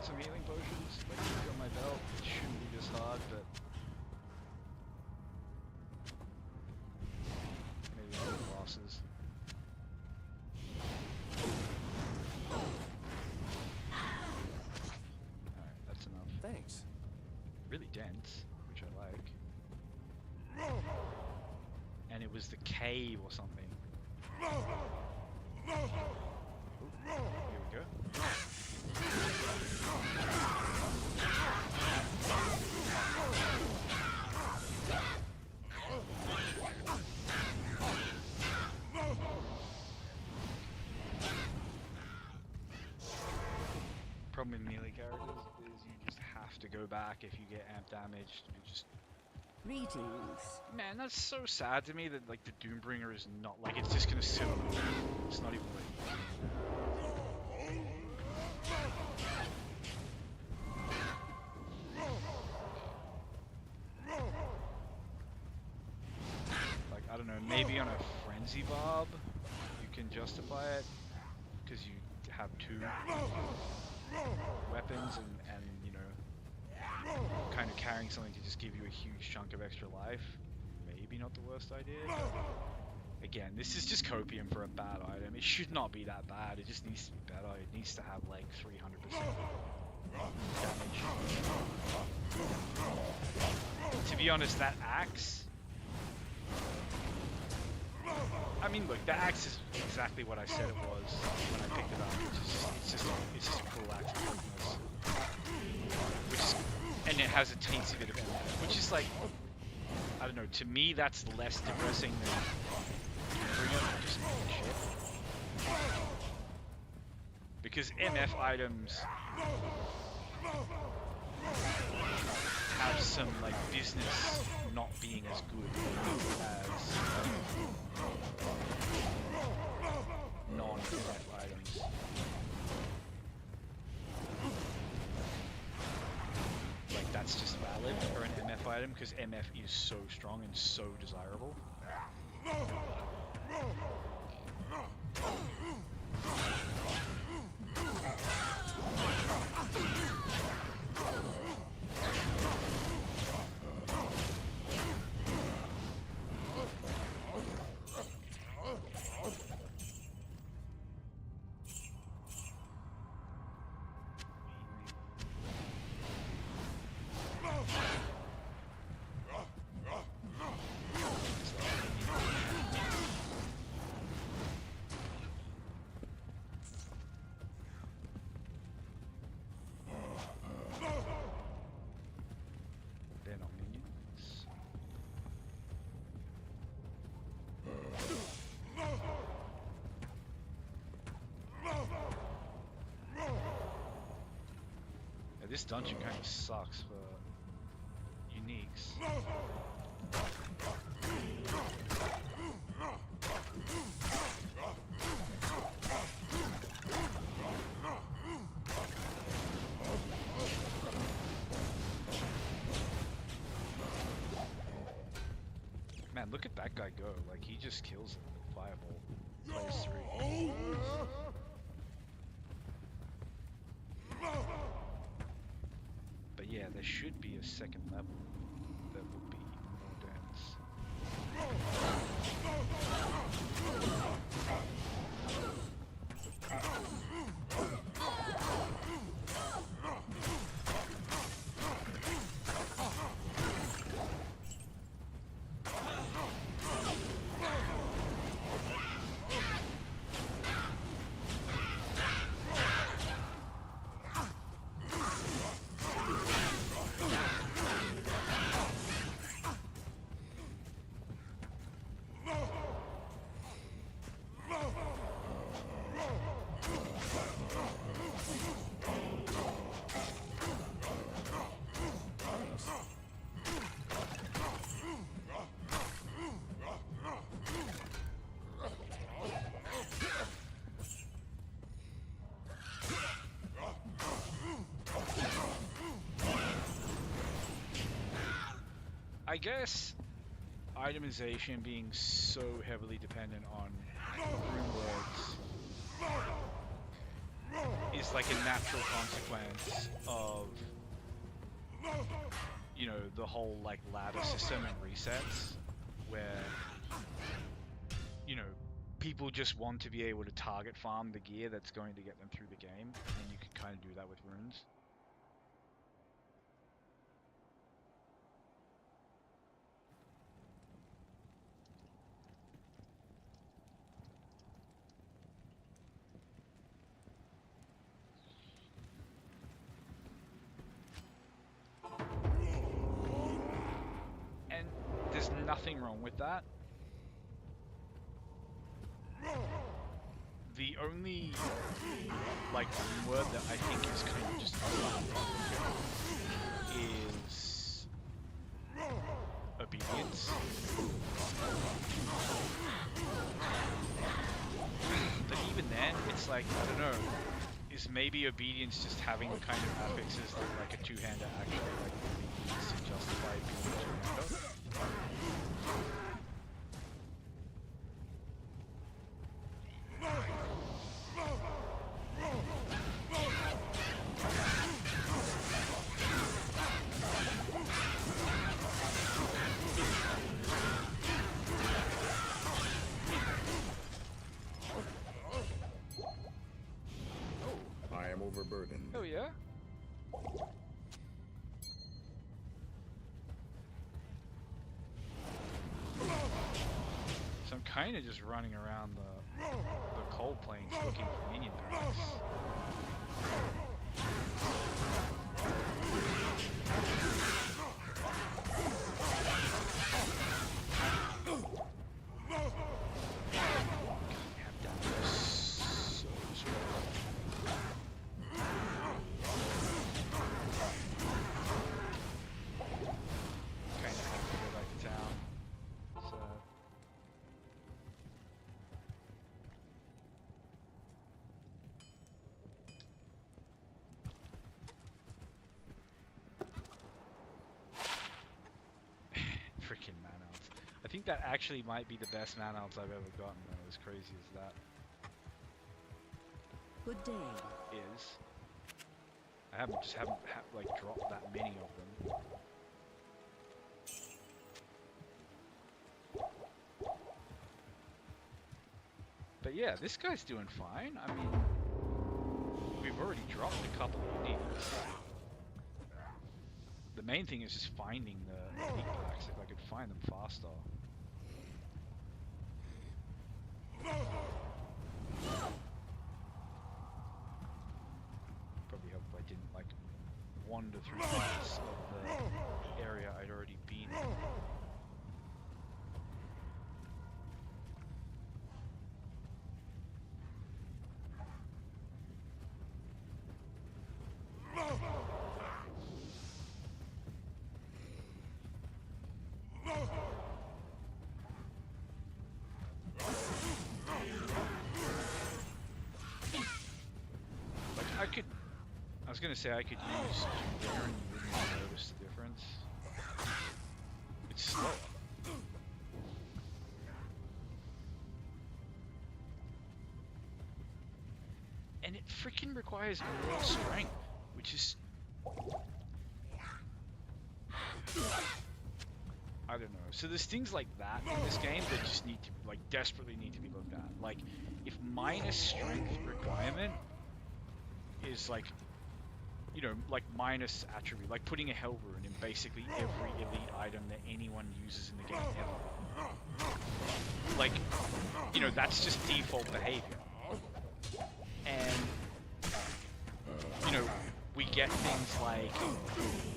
Some healing potions, like on my belt. It shouldn't be this hard, but maybe one of the bosses. Alright, that's enough. Thanks. Really dense, which I like. And it was the cave or something. Here we go. Problem with melee characters is you just have to go back if you get amp damaged. You just Greetings. man, that's so sad to me that like the Doombringer is not like it's just gonna sit on the wall. It's not even like I don't know, maybe on a Frenzy Bob you can justify it because you have 2 weapons and you know kind of carrying something to just give you a huge chunk of extra life, maybe. maybe not the worst idea. But again, this is just copium for a bad item. It should not be that bad. It just needs to be better. It needs to have like 300% damage. To be honest, that axe. I mean, look, the axe is exactly what I said it was when I picked it up. It's just a cool axe. And it has a teensy bit of MF, which is like, I don't know, to me that's less depressing than just shit. Because MF items have some like business not being as good as non-MF items. Like that's just valid for an MF item because MF is so strong and so desirable. This dungeon kind of sucks for uniques. Man, look at that guy go. Like, he just kills it with Fireball. Plays 3. But yeah, there should be a second level that will be more dense. I guess itemization being so heavily dependent on rune words is like a natural consequence of, you know, the whole like ladder system and resets where, you know, people just want to be able to target farm the gear that's going to get them through the game, and you can kind of do that with runes. There's nothing wrong with that. The only like word that I think is kind of just is obedience. But even then, it's like, I don't know, is maybe obedience just having the kind of affixes that like a two-hander actually like really needs to justify being a two-hander? overburdened. Oh yeah? So I'm kind of just running around the coal plains looking for minion packs. Freaking man-outs. I think that actually might be the best man-outs I've ever gotten, though, as crazy as that Good day. is. I haven't like dropped that many of them. But yeah, this guy's doing fine. I mean, we've already dropped a couple of uniques. The main thing is just finding the unique packs, if I could find them faster. Probably hope I didn't like wander through parts of the area I'd already been in. I was gonna say I could use Jupiter and you wouldn't even notice the difference. It's slower. And it freaking requires more strength, which is... I don't know. So there's things like that in this game that just need to, like, desperately need to be looked at. Like, if minus strength requirement is like, you know, like minus attribute, like putting a hell rune in basically every elite item that anyone uses in the game ever. Like, you know, that's just default behavior. And, you know, we get things like,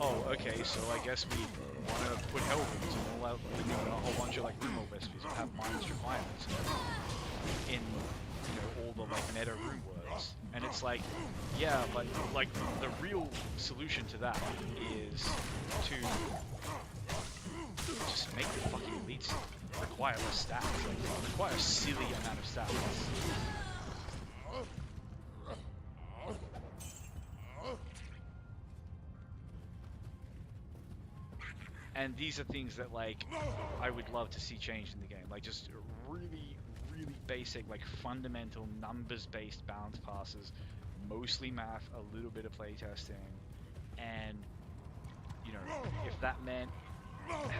oh, okay, so I guess we want to put hell runes and all out, you know, a whole bunch of like rune recipes that have minus requirements in, you know, all the like meta rune words. And it's like, yeah, but like the real solution to that is to just make the fucking elites require less stats, like require a silly amount of stats. And these are things that, like, I would love to see changed in the game. Like, just really, really basic, like, fundamental numbers-based balance passes, mostly math, a little bit of playtesting, and, you know, if that meant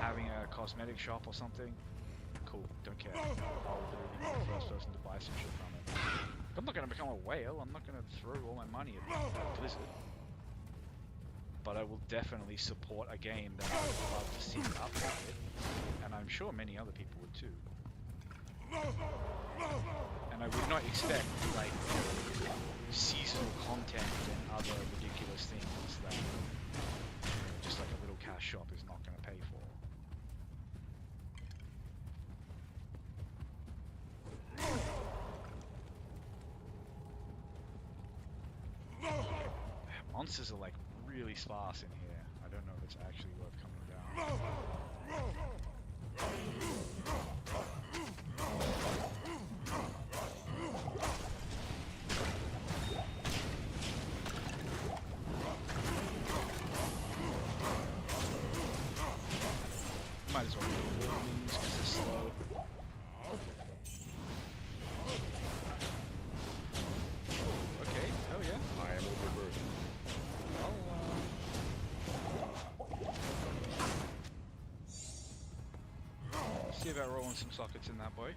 having a cosmetic shop or something, cool, don't care. I'll literally be the first person to buy some shit from it. I'm not going to become a whale, I'm not going to throw all my money at Blizzard. But I will definitely support a game that I would love to see updated, and I'm sure many other people would too. And I would not expect, like, seasonal content and other ridiculous things that, you know, just like a little cash shop is not going to pay for. Monsters are like really sparse in here. I don't know if it's actually worth coming down. Might as well do warnings because they're slow. Okay, oh yeah. I am overburdened. See about rolling some sockets in that boy.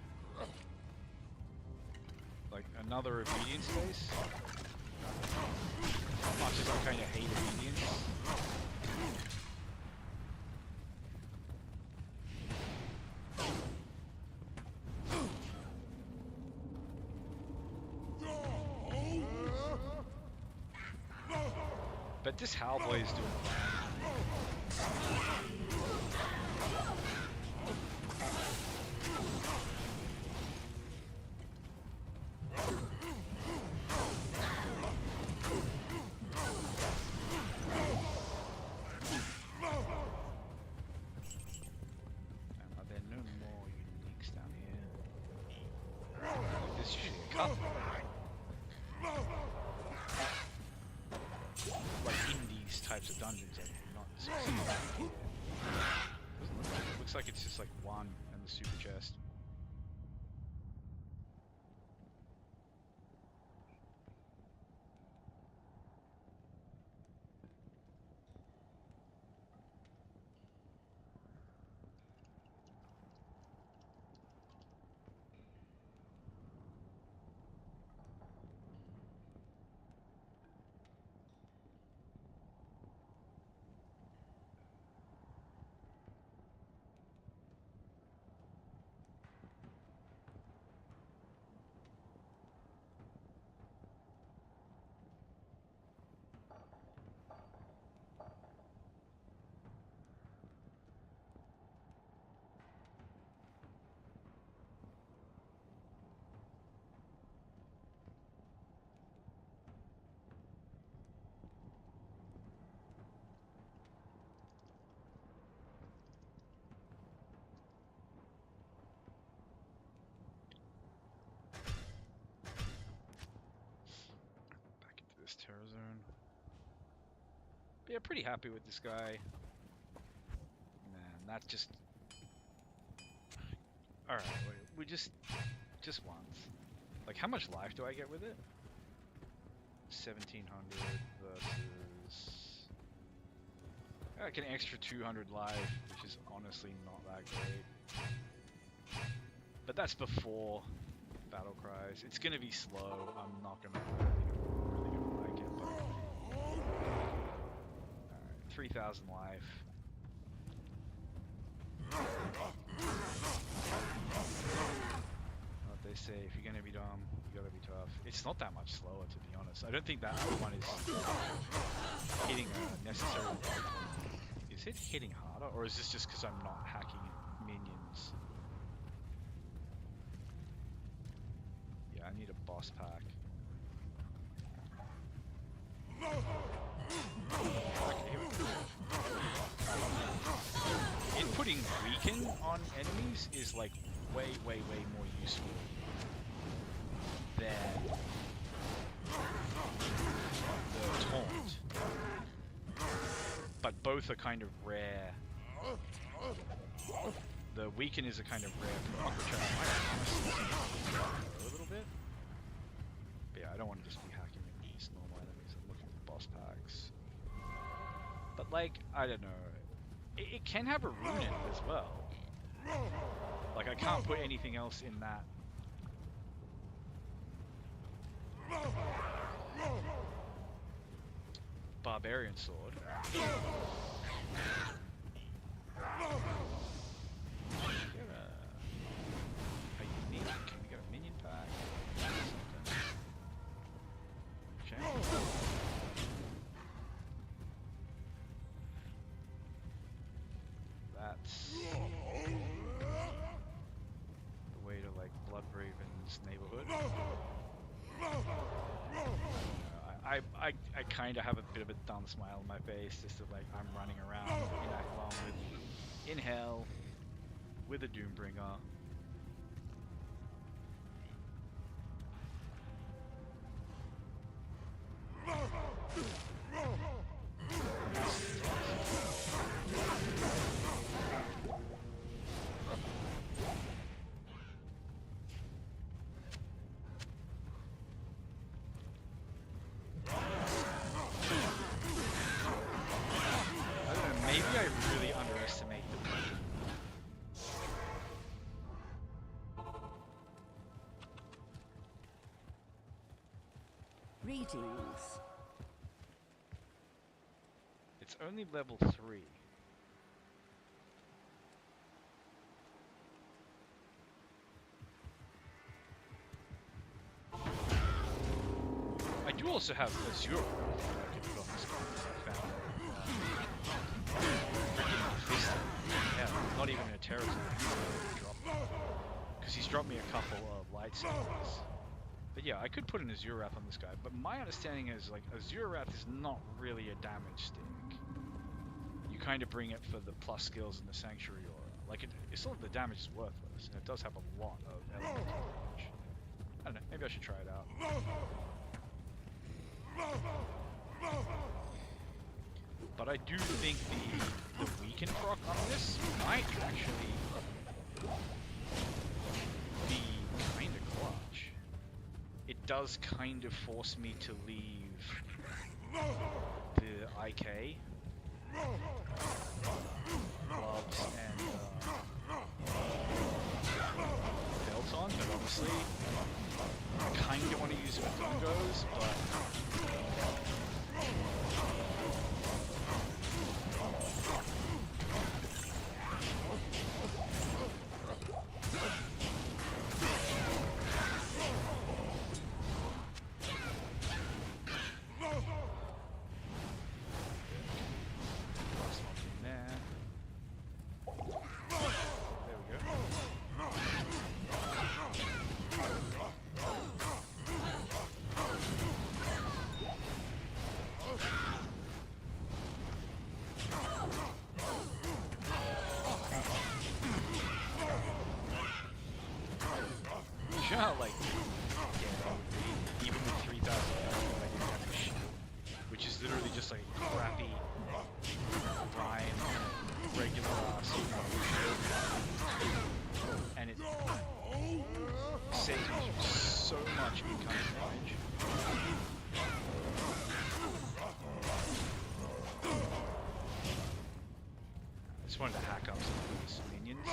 Like another obedience base. much as I kind of hate Indians. But this Hellboy is doing fine. Are there no more uniques down here? There's usually a couple. Like in these types of dungeons, I'm not succeeding. Looks like it's just like one and the super chest. This terror zone. But yeah, pretty happy with this guy. Man, that just... Alright, we just once. Like, how much life do I get with it? 1700 versus... Like an extra 200 life, which is honestly not that great. But that's before battle cries. It's gonna be slow. I'm not gonna really like it, but alright, 3,000 life. What they say, if you're gonna be dumb, you gotta be tough. It's not that much slower, to be honest. I don't think that other one is hitting necessarily. Is it hitting harder, or is this just because I'm not hacking minions? Yeah, I need a boss pack. Inputting weaken on enemies is like way more useful than the taunt. But both are kind of rare. The weaken is a kind of rare proc, which I might honestly a little bit. But yeah, I don't want to just be hacking at these normal enemies. I'm looking for boss packs. But like, I don't know. It can have a rune in it as well. Like, I can't put anything else in that. Barbarian sword. Get a unique. Can we get a minion pack? Okay. That's the way to like Bloodraven's neighborhood. I kind of have a bit of a dumb smile on my face, just that like I'm running around in Akhlon in hell with a Doombringer. Greetings. it's only level 3. I do also have Azure that I could put on this guy that I found. Yeah, not even a territory. Because he's dropped me a couple of lightsabers. But yeah, I could put an Azure Wrath on this guy, but my understanding is like Azure Wrath is not really a damage stick. You kind of bring it for the plus skills in the Sanctuary Aura. Like it's sort of the damage is worthless, and it does have a lot of elemental damage. I don't know, maybe I should try it out. But I do think the weaken proc on this might actually be kind of clutch. It does kind of force me to leave the IK gloves and belt on, but obviously I kind of want to use it with Dungos, but like, yeah, even with 3,000 health, I didn't have to shield, which is literally just like crappy Ryan regular shield, and it saves me so much incoming damage. I just wanted to hack up some of these minions.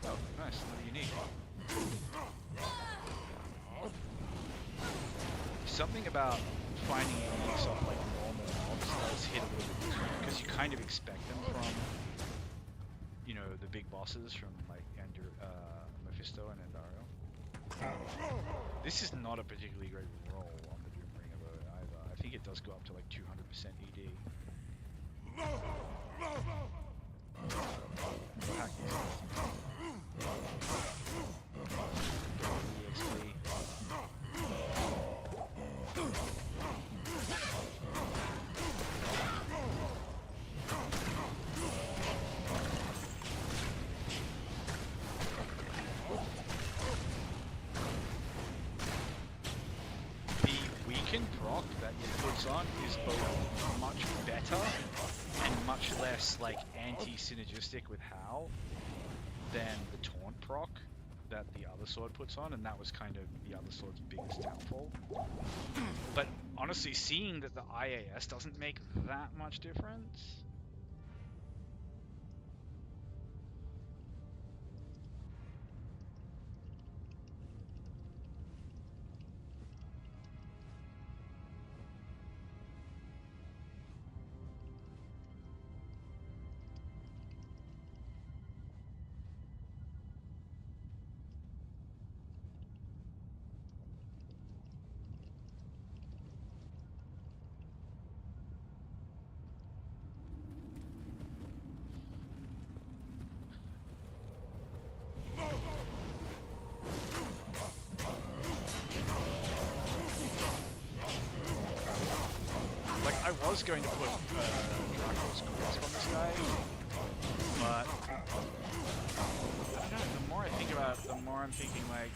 Oh, nice, another unique. Something about finding uniques off like normal mobs does hit a little bit different, because you kind of expect them from, you know, the big bosses from like Mephisto and Andario. This is not a particularly great roll on the Doom Bringer though either. I think it does go up to like 200% ED. Proc that it puts on is both much better and much less like anti-synergistic with Hal than the taunt proc that the other sword puts on, and that was kind of the other sword's biggest downfall. But honestly, seeing that the IAS doesn't make that much difference, I was going to put Draco's Grasp on this guy, but I don't know, the more I think about it, the more I'm thinking like,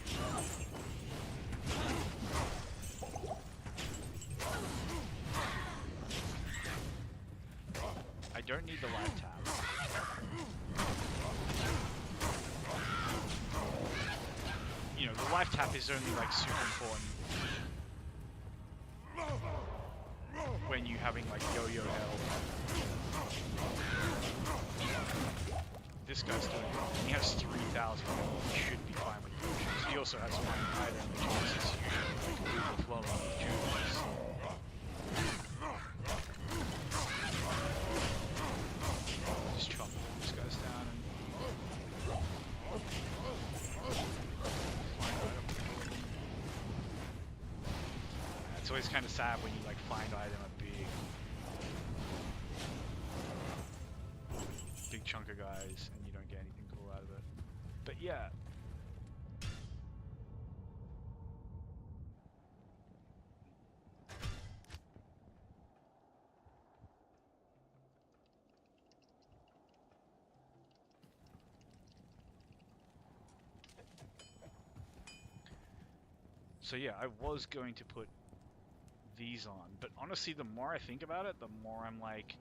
I don't need the life tap. You know, the life tap is only like super important when you're having like yo-yo health. This guy's doing it. He has 3,000 health. He should be fine with potions. he also has one item which makes his usually like overflowing with juice. Just chop these guys down and find items. It's always kind of sad when you like find item a big chunk of guys and you don't get anything cool out of it. But yeah. So yeah, I was going to put these on, but honestly, the more I think about it, the more I'm like,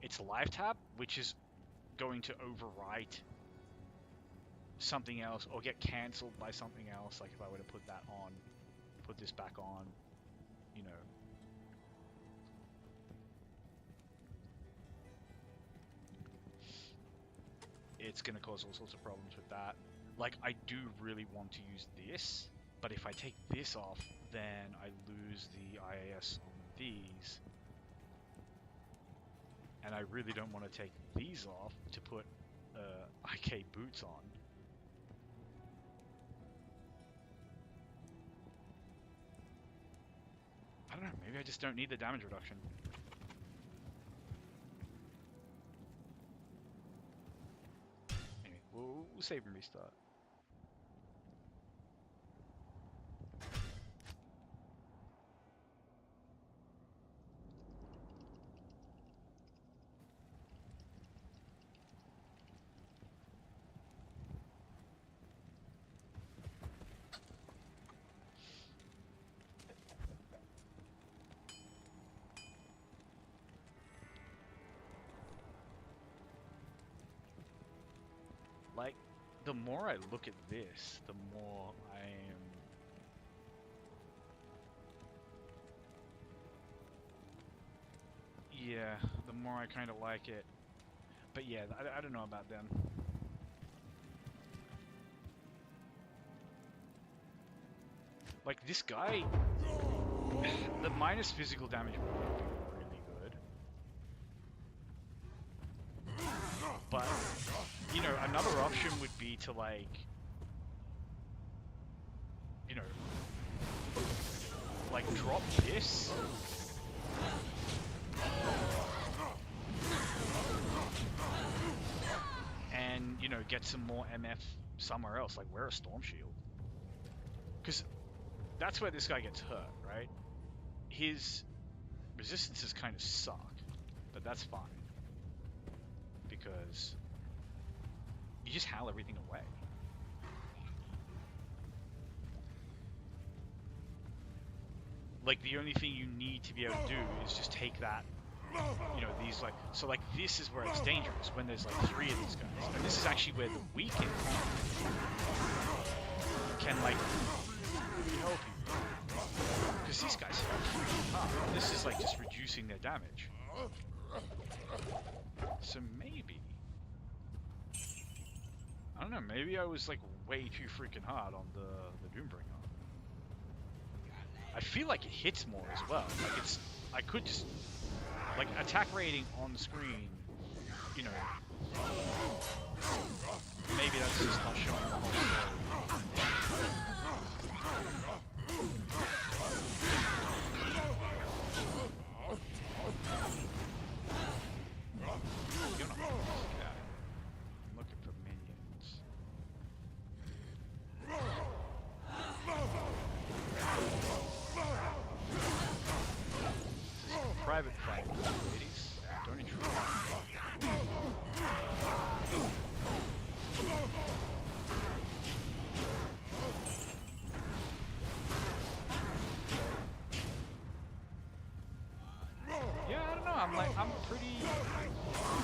it's live tap, which is going to overwrite something else or get cancelled by something else. Like if I were to put that on, put this back on, you know. It's going to cause all sorts of problems with that. Like, I do really want to use this, but if I take this off, then I lose the IAS on these. And I really don't want to take these off to put IK boots on. I don't know, maybe I just don't need the damage reduction. Anyway, we'll save and restart. Like, the more I look at this, the more I am... Yeah, the more I kind of like it. But yeah, I don't know about them. Like, this guy... the minus physical damage would be really good. But... you know, another option would be to, like, you know, like, drop this. And, you know, get some more MF somewhere else, like, wear a Storm Shield. Because that's where this guy gets hurt, right? His resistances kind of suck, but that's fine. Because... you just howl everything away. Like, the only thing you need to be able to do is just take that, you know, these, like... so, like, this is where it's dangerous, when there's, like, 3 of these guys. And this is actually where the weakened can, like, help you. Because these guys are freaking hard. This is, like, just reducing their damage. So maybe... I don't know, maybe I was like way too freaking hard on the Doombringer. I feel like it hits more as well. Like it's, I could just, like attack rating on the screen, you know, maybe that's just not showing the whole story. You're not I'm looking for minions. This is a private fight, ladies. Don't intrude. Yeah, I don't know. I'm pretty...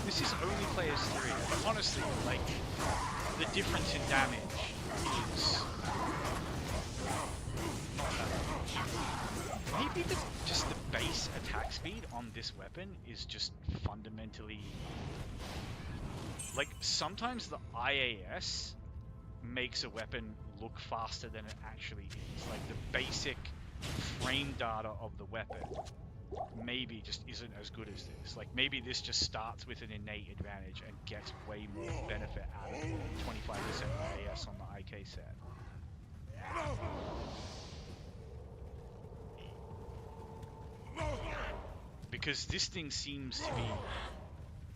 This is only players 3. But honestly, like, the difference in damage is not that much. Maybe just the base attack speed on this weapon is just fundamentally... like, sometimes the IAS makes a weapon look faster than it actually is. Like the basic frame data of the weapon maybe just isn't as good as this. Like maybe this just starts with an innate advantage and gets way more benefit out of the 25% IAS on the IK set. Because this thing seems to be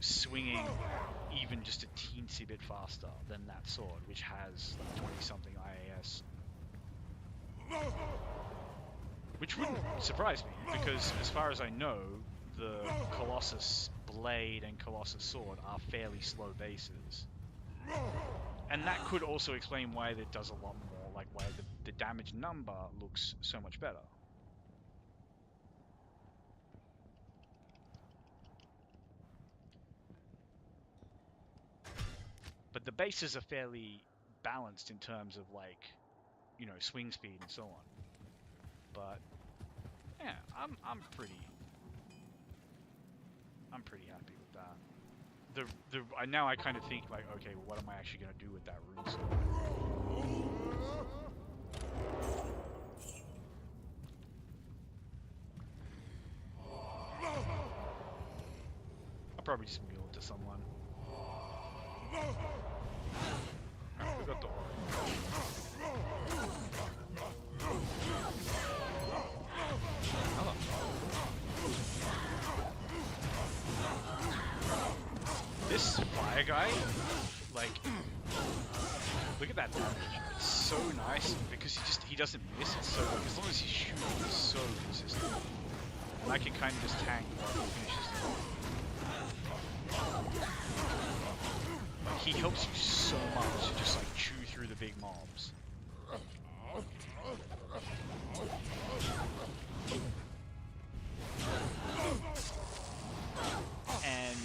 swinging even just a teensy bit faster than that sword, which has like 20-something IAS. Which wouldn't surprise me, because as far as I know, the Colossus Blade and Colossus Sword are fairly slow bases. And that could also explain why it does a lot more, like why the damage number looks so much better. But the bases are fairly balanced in terms of like, you know, swing speed and so on. But yeah, I'm pretty happy with that. Now I kind of think like, okay, well, what am I actually gonna do with that rune sword? I'll probably just mule it to someone. Right, we got the orange. Hello. This fire guy, like, look at that damage. It's so nice because he doesn't miss. It's so like, as long as he's shooting, he's so consistent. And I can kind of just tank while he finishes the like, he helps you so much to just like chew through the big mobs. And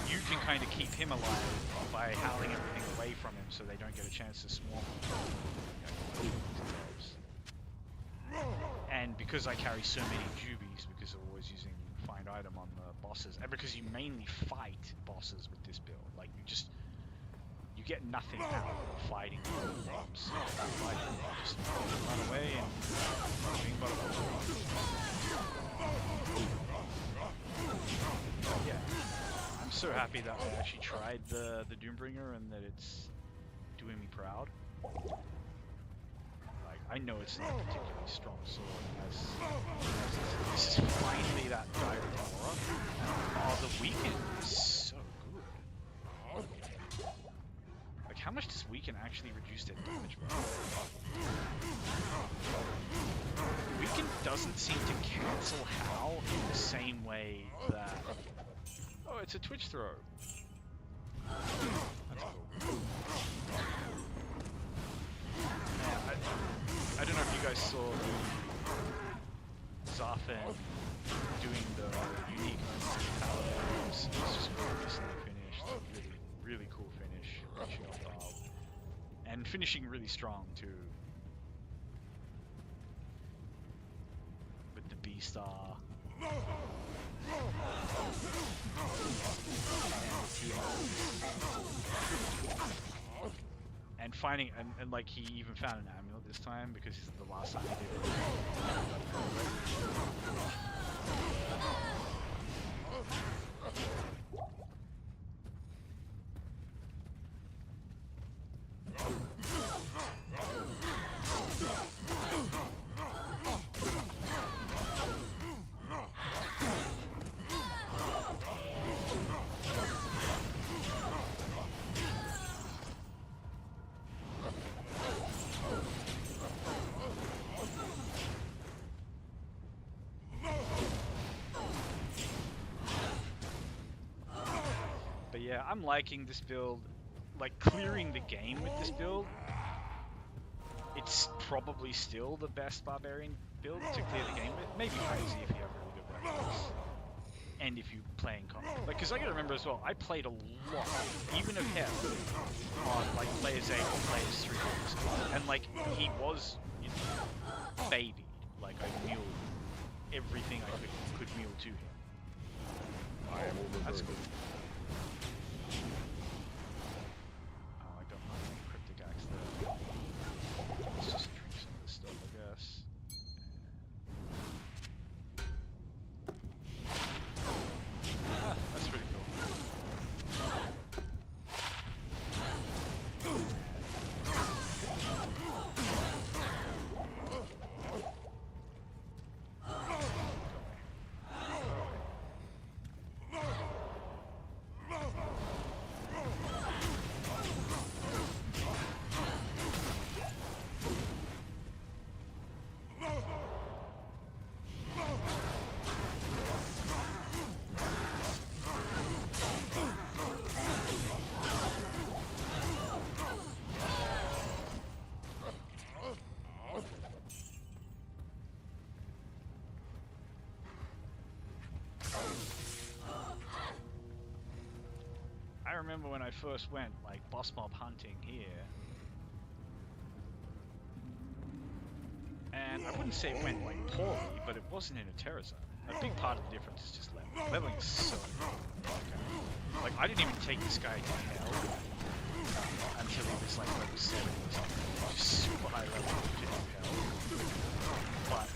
you can kind of keep him alive by howling everything away from him so they don't get a chance to swarm him. And because I carry so many jubies, because I'm always using find item on the bosses, and because you mainly fight bosses with this build, like you get nothing out of fighting mobs. Just run away and swing button. Yeah, I'm so happy that I actually tried the Doombringer and that it's doing me proud. Like, I know it's not a particularly strong sword as this is finally that direct aura. Oh, the weaken is so good. Like, how much does weaken actually reduce their damage, bro? Weaken doesn't seem to cancel Howl in the same way that... Oh, it's a Twitch throw. That's cool. Yeah, I don't know if you guys saw Zarfen doing the unique Paladin. It's just recently finished. Really, really cool finish. Finishing off Bob. And finishing really strong too. With the B-Star. And finding, and like he even found an amulet this time because this is the last time he did it. Yeah, I'm liking this build. Like, clearing the game with this build, it's probably still the best barbarian build to clear the game with. Maybe crazy if you have really good weapons. And if you play in comp. Like, because I gotta remember as well, I played a lot, even of him, on, like, players 8 or players 3. And, like, he was, you know, babied. Like, I muled everything I could mule to him. That's cool. Oh, I got my cryptic axe there. remember when I first went like boss mob hunting here, and I wouldn't say it went like poorly, but it wasn't in a terror zone. A big part of the difference is just leveling. Leveling is so okay. Like I didn't even take this guy to hell until he was like level 7 or something. Which is super high level to do hell. But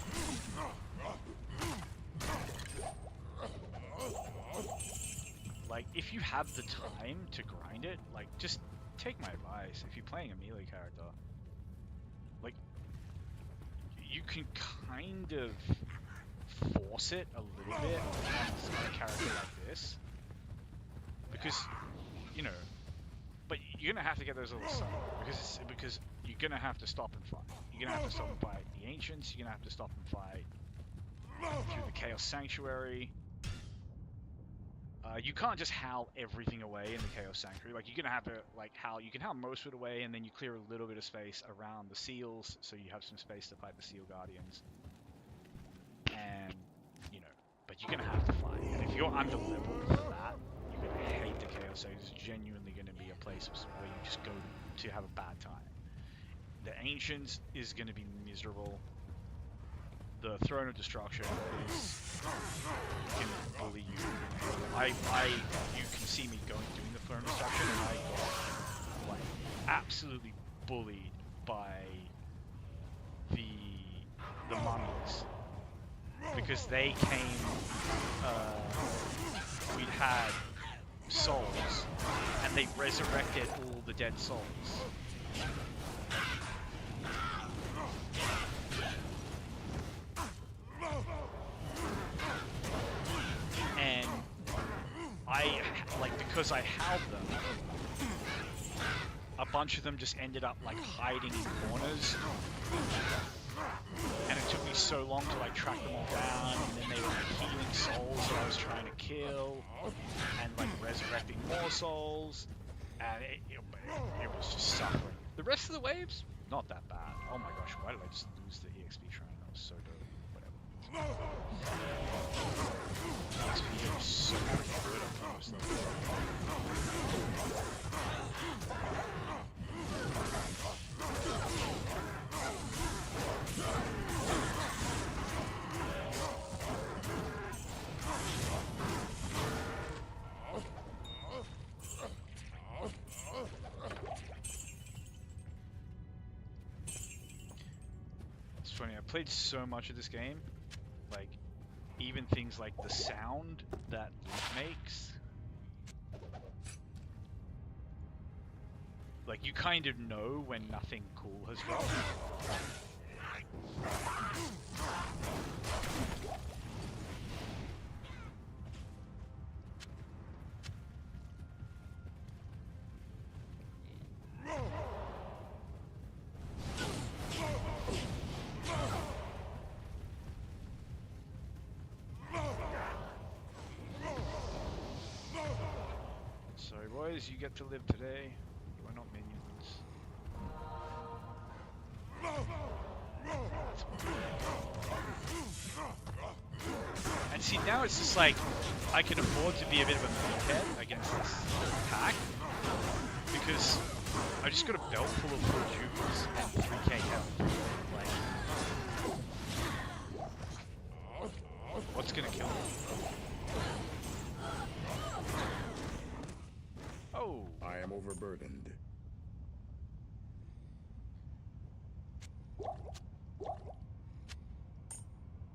like if you have the time to grind it, like just take my advice. If you're playing a melee character, like you can kind of force it a little bit on a character like this, because you know, but you're gonna have to get those little stuff because you're gonna have to stop and fight. You're gonna have to stop and fight the ancients. You're gonna have to stop and fight through the Chaos Sanctuary. You can't just howl everything away in the Chaos Sanctuary. Like, you're gonna have to, like, howl. You can howl most of it away, and then you clear a little bit of space around the seals, so you have some space to fight the Seal Guardians. And, you know, but you're gonna have to fight. And if you're under leveled for that, you're gonna hate the Chaos Sanctuary. It's genuinely gonna be a place where you just go to have a bad time. The Ancients is gonna be miserable. The Throne of Destruction is going to bully you. You can see me doing the Throne of Destruction, and I got like absolutely bullied by the mummies because they came. We'd had souls, and they resurrected all the dead souls. And because I howled them, a bunch of them just ended up like hiding in corners, and it took me so long to like track them all down, and then they were like healing souls that I was trying to kill, and like resurrecting more souls, and it was just suffering. The rest of the waves, not that bad. Oh my gosh, why did I just lose the EXP train? That was so dope. Whatever. EXP is so freaking good on almost It's funny, I played so much of this game, like, even things like the sound that loot makes. Like, you kind of know when nothing cool has dropped. Sorry boys, you get to live today. We're not minions. And see, now it's just like, I can afford to be a bit of a meathead against this pack, because I just got a belt full of quadruples and 3k health. Like, what's gonna kill me? Oh! I am overburdened.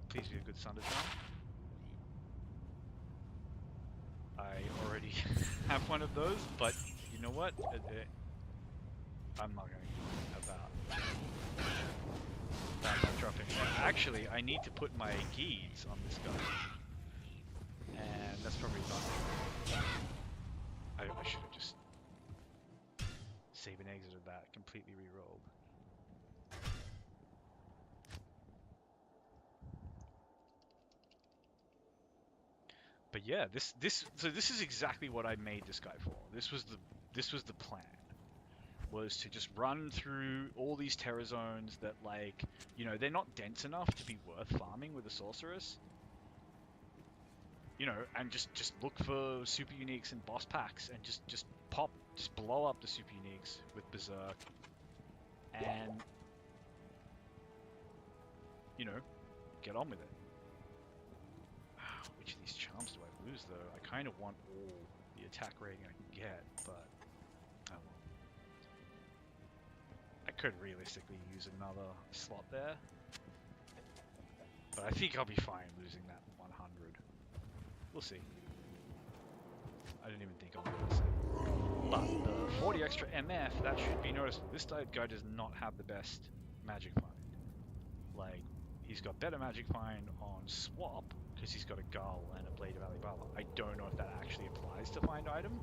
Please be a good Thundertron. I already have one of those, but you know what? I'm not going to about that dropping. Actually, I need to put my geese on this guy, and that's probably not. I should have just saved and exited that, completely re-rolled. But yeah, so this is exactly what I made this guy for. This was the plan, was to just run through all these terror zones that, like, you know, they're not dense enough to be worth farming with a sorceress. you know, and just look for super uniques and boss packs, and just blow up the super uniques with Berserk, and you know, get on with it. Which of these charms do I lose though? I kind of want all the attack rating I can get, but oh well. I could realistically use another slot there, but I think I'll be fine losing that 100. We'll see. I didn't even think I'll notice it. But the 40 extra MF, that should be noticeable. This guy does not have the best magic find. Like, he's got better magic find on swap, because he's got a Gull and a Blade of Alibaba. I don't know if that actually applies to find item.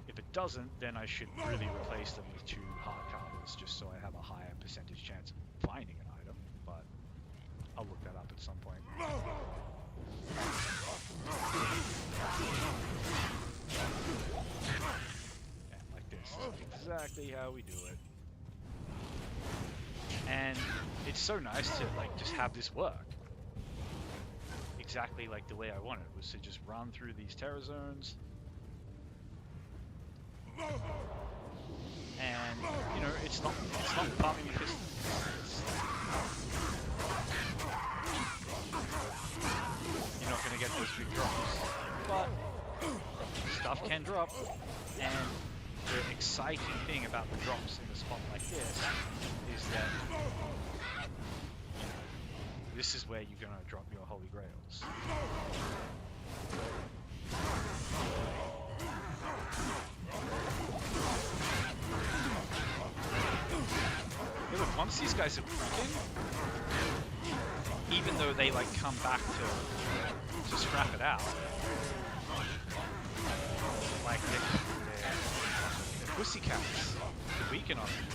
If it doesn't, then I should really replace them with 2 hard carvers, just so I have a higher percentage chance of finding an item, but I'll look that up at some point. Yeah, like this. Exactly how we do it. And it's so nice to like just have this work. Exactly like the way I wanted, was to just run through these terror zones. And you know, it's not farming me pistons. You're not gonna get those big drops, but stuff can drop. And the exciting thing about the drops in a spot like this is that, you know, this is where you're gonna drop your holy grails. Yeah, look, once these guys are freaking, even though they like come back to scrap it out, like they're pussycats to weaken on them.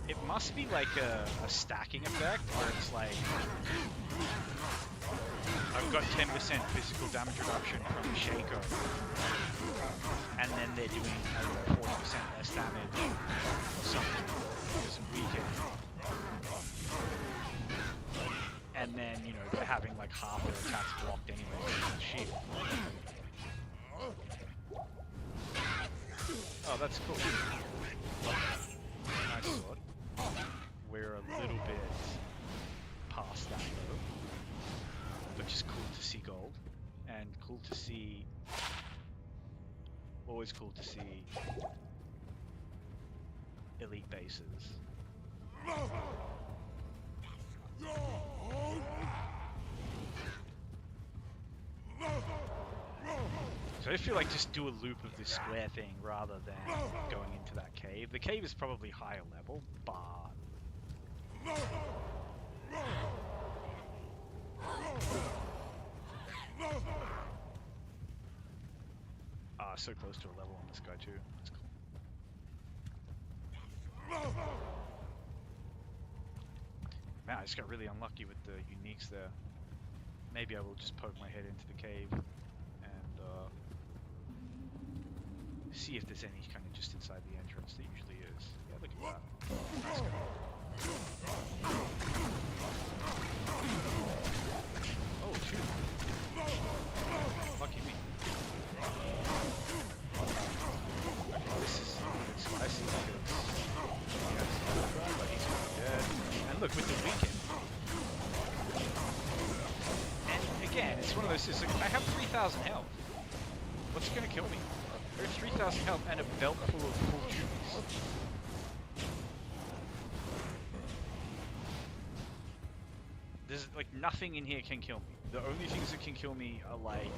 It must be like a stacking effect where it's like, I've got 10% physical damage reduction from Shaco, and then they're doing 40% less damage or something because of weaken. And then, you know, they're having like half their attacks blocked anyway with the shield. Oh, that's cool. Nice sword. We're a little bit past that though. But just cool to see gold. And cool to see... Always cool to see elite bases. So I feel like just do a loop of this square thing rather than going into that cave. The cave is probably higher level, but... so close to a level on this guy too. That's cool. Man, I just got really unlucky with the uniques there. Maybe I will just poke my head into the cave and see if there's any kind of just inside the entrance. There usually is. Yeah, look at that. Nice guy. Oh, shoot. Lucky me. Okay, this is spicy because he's dead. And look, with the weekend. And again, it's one of those things, like, I have 3,000 health. What's gonna kill me? I have 3,000 health and a belt full of full jewels. There's like nothing in here can kill me. The only things that can kill me are like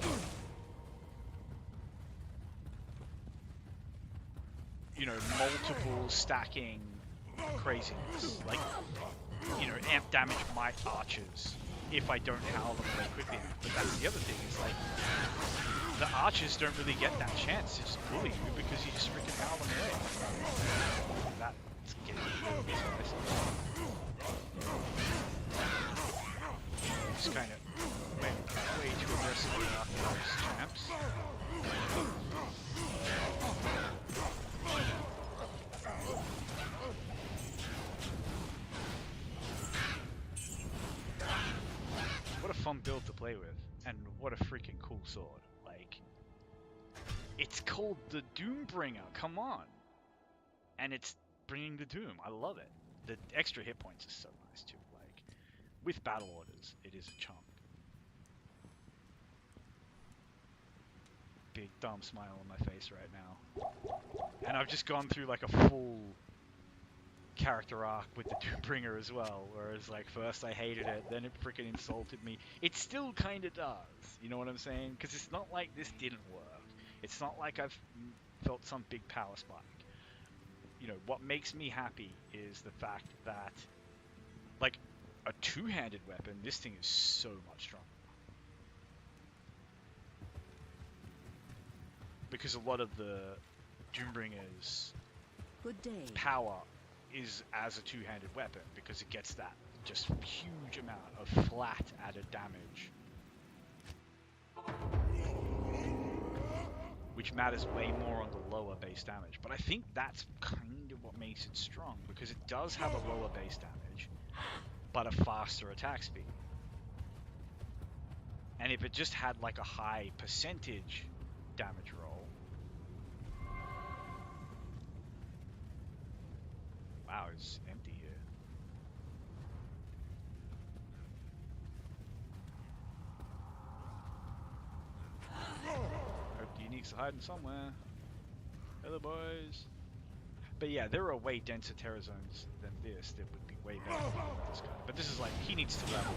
multiple stacking craziness. Like, amp damage might archers if I don't howl them very quickly enough. But that's the other thing, is like the archers don't really get that chance to just bully you because you just freaking howl them away. That's getting a bit spicy. Just kind of went way too aggressively after those champs. play with. And what a freaking cool sword. Like, it's called the Doombringer, come on! And it's bringing the Doom, I love it. The extra hit points are so nice too, like, with battle orders, it is a chunk. Big dumb smile on my face right now. And I've just gone through like a full character arc with the Doombringer as well, whereas like first I hated it, then it freaking insulted me. It still kind of does, you know what I'm saying? Because it's not like this didn't work. It's not like I've felt some big power spike. You know, what makes me happy is the fact that, like, a two-handed weapon, this thing is so much stronger. Because a lot of the Doombringer's Good day. power is as a two-handed weapon, because it gets that just huge amount of flat added damage. Which matters way more on the lower base damage. But I think that's kind of what makes it strong, because it does have a lower base damage, but a faster attack speed. And if it just had like a high percentage damage roll... Wow, it's empty here. Hope the uniques are hiding somewhere. Hello, boys. But yeah, there are way denser terror zones than this that would be way better than this guy. But this is like, he needs to level.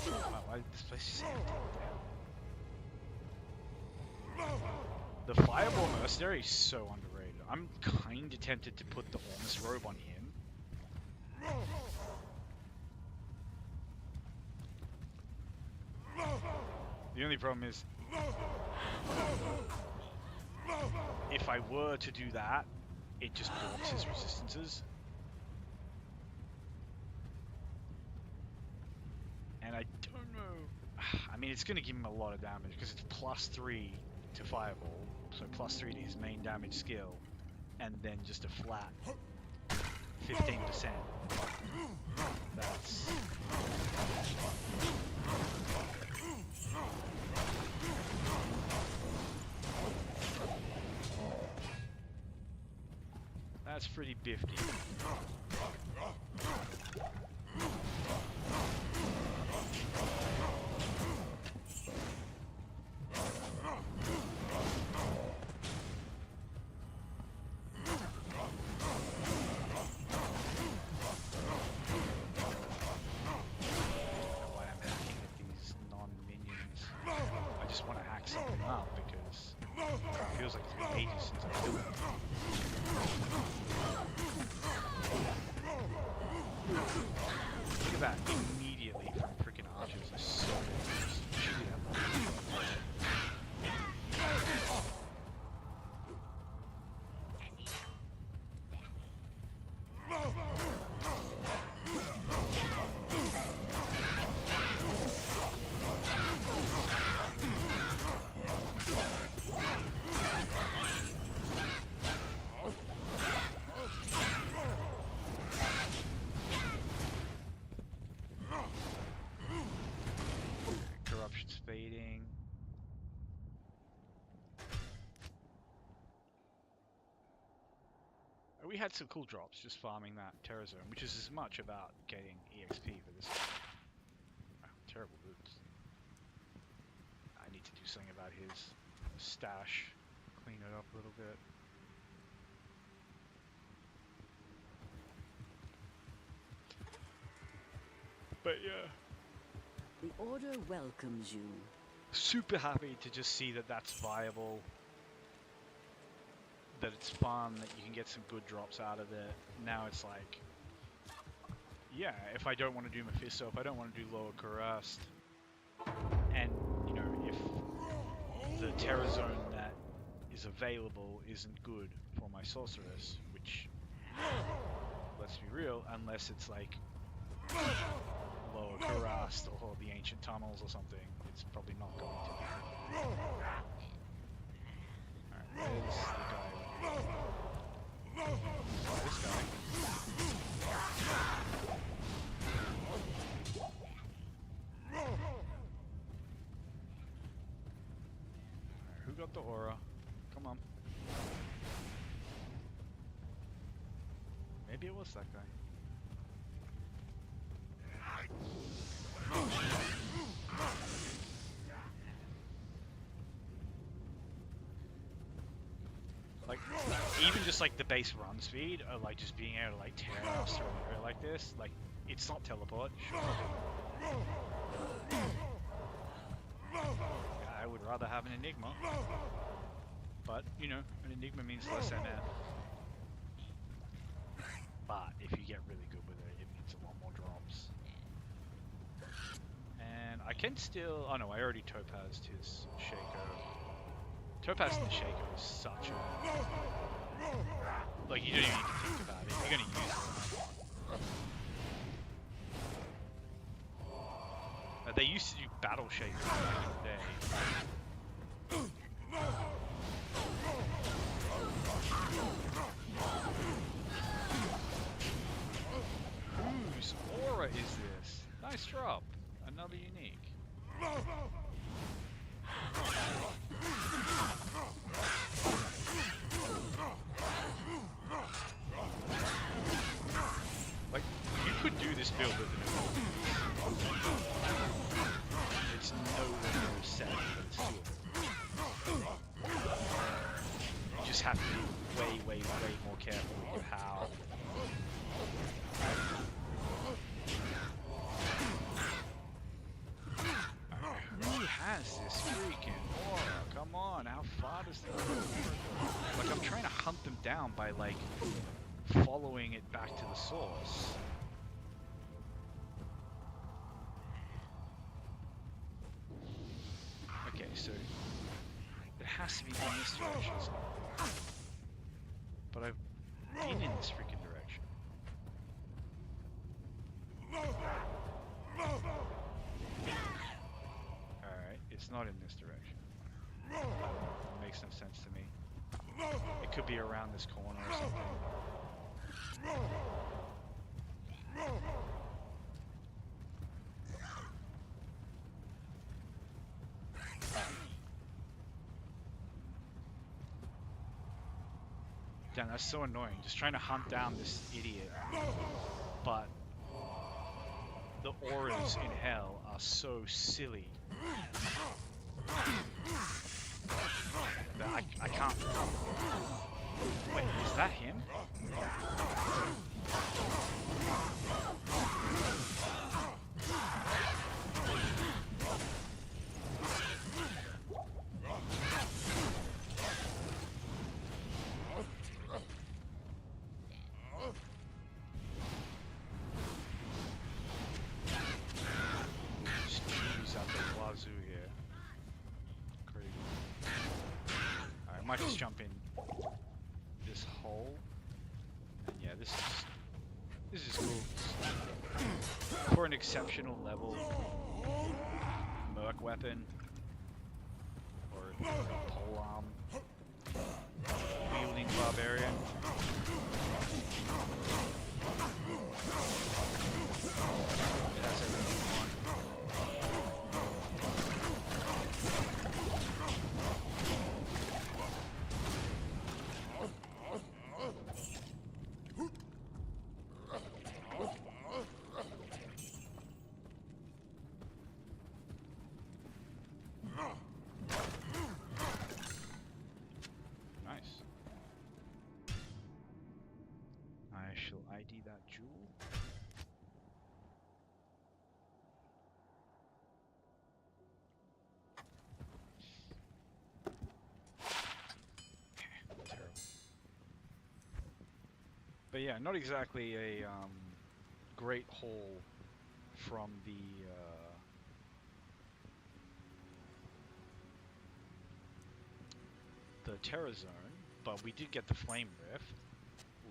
Wow, why this place is empty? Damn. The Fireball Mercenary is so underrated. I'm kind of tempted to put the Ormus robe on him. The only problem is, if I were to do that, it just blocks his resistances. And I don't know. I mean, it's going to give him a lot of damage because it's +3 to Fireball, so +3 to his main damage skill, and then just a flat 15%. That's... That's pretty bifty. Fading. We had some cool drops just farming that Terror Zone, which is as much about getting EXP for this. Wow, terrible boots. I need to do something about his stash, clean it up a little bit. But yeah. The Order welcomes you. Super happy to just see that that's viable, that it's fun, that you can get some good drops out of it. Now it's like, yeah, if I don't want to do Mephisto, if I don't want to do Lower Cuirassed, and, you know, if the Terror Zone that is available isn't good for my Sorceress, which, let's be real, unless it's like Lower Cuirassed or the Ancient Tunnels or something, it's probably not going to be. Alright, where's the guy? up the aura. Come on. Maybe it was that guy. Like, even just like the base run speed, or like just being able to like tear us through an area like this, like it's not teleport. Sure. I would rather have an Enigma, but you know, an Enigma means less MF. But if you get really good with it, it means a lot more drops. And I can still... Oh no, I already topazed his Shaco. Topazing the Shaco is such a... Like, you don't even need to think about it. You're gonna use it. They used to do battle Shakos back in the day. Whose aura is this? Nice drop. Another unique. Like, you could do this build with an evolve. It's nowhere near set, but it's doable. You just have to be way, way, way more careful with how. Who has this freaking aura? Come on, how far does the aura go? Like, I'm trying to hunt them down by, like, following it back to the source. Okay, so it has to be in this direction. But I've been in this freaking direction. Alright, it's not in this direction. It makes no sense to me. It could be around this corner or something. Damn, that's so annoying. Just trying to hunt down this idiot. But the auras in hell are so silly that I can't. Wait, is that him? I might just jump in this hole. And yeah, this is cool. For an exceptional level merc weapon or polearm wielding barbarian. It has everything you want. ID that jewel. Terrible. But yeah, not exactly a great haul from the Terra Zone, but we did get the Flame Rift.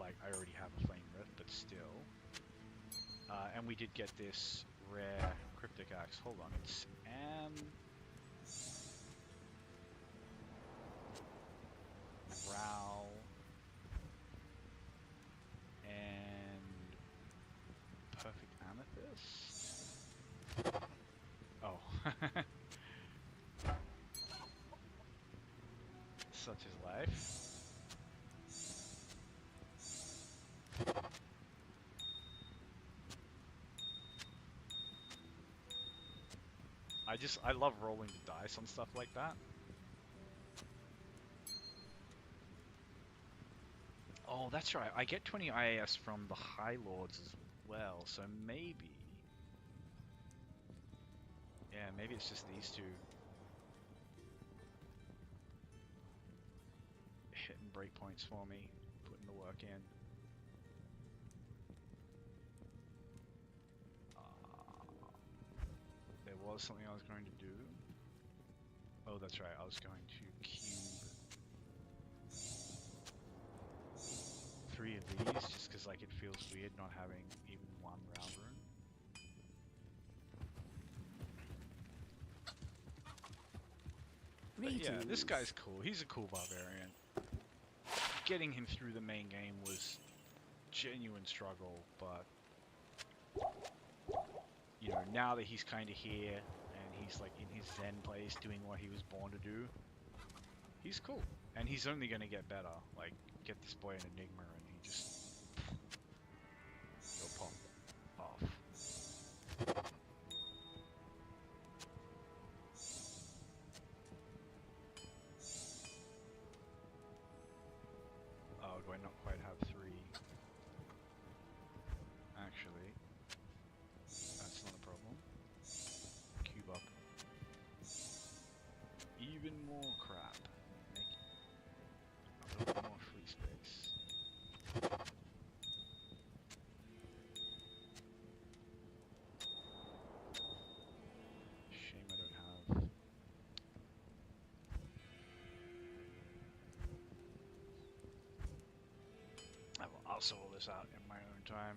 Like, I already have a Flame Rift, but still. And we did get this rare Cryptic Axe. Hold on, it's Growl and Perfect Amethyst. Oh. such is life. I love rolling the dice on stuff like that. Oh, that's right. I get 20 IAS from the High Lords as well, so maybe... Yeah, maybe it's just these two. Hitting breakpoints for me, putting the work in. There was something I was going to do. Oh, that's right. I was going to cube 3 of these, just because like it feels weird not having even one round room. But yeah, this guy's cool. He's a cool barbarian. Getting him through the main game was genuine struggle, but you know, now that he's kind of here and he's like in his zen place doing what he was born to do, he's cool. And he's only going to get better. Like, get this boy an Enigma and he just... he'll pop off. Oh, do I not quite have 3? Actually, that's not a problem. Cube up. Even more crap. Make a little more free space. Shame I don't have... I'll sort this out in my own time.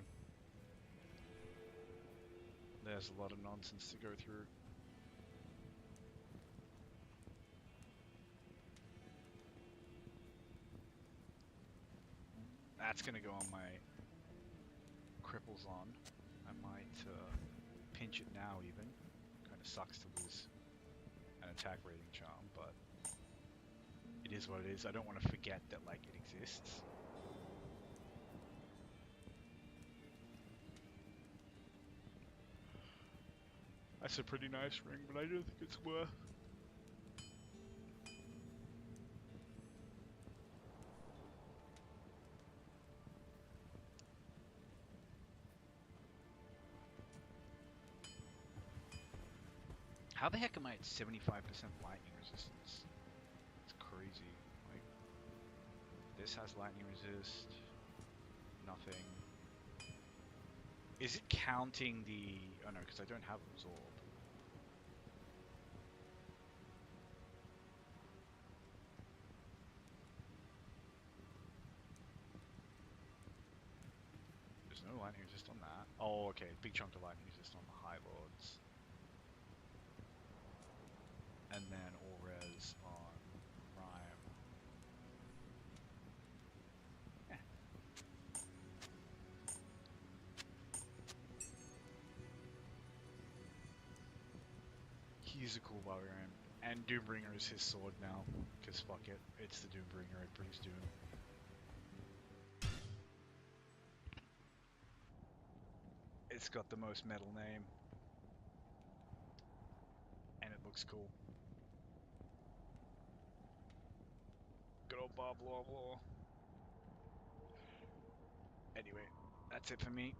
There's a lot of nonsense to go through. That's gonna go on my cripples on. I might pinch it now even. Kinda sucks to lose an attack rating charm, but it is what it is. I don't want to forget that like it exists. That's a pretty nice ring, but I don't think it's worth. How the heck am I at 75% lightning resistance? It's crazy. Like, this has lightning resist. Nothing. Is it counting the... Oh no, because I don't have absorb. There's no lightning resist on that. Oh, okay. Big chunk of lightning resist on the High Lords. And then all res on Rhyme. Eh. He's a cool barbarian. And Doombringer is his sword now. Because fuck it. It's the Doombringer. It brings Doom. It's got the most metal name. And it looks cool. Good old Bob Law. Anyway, that's it for me.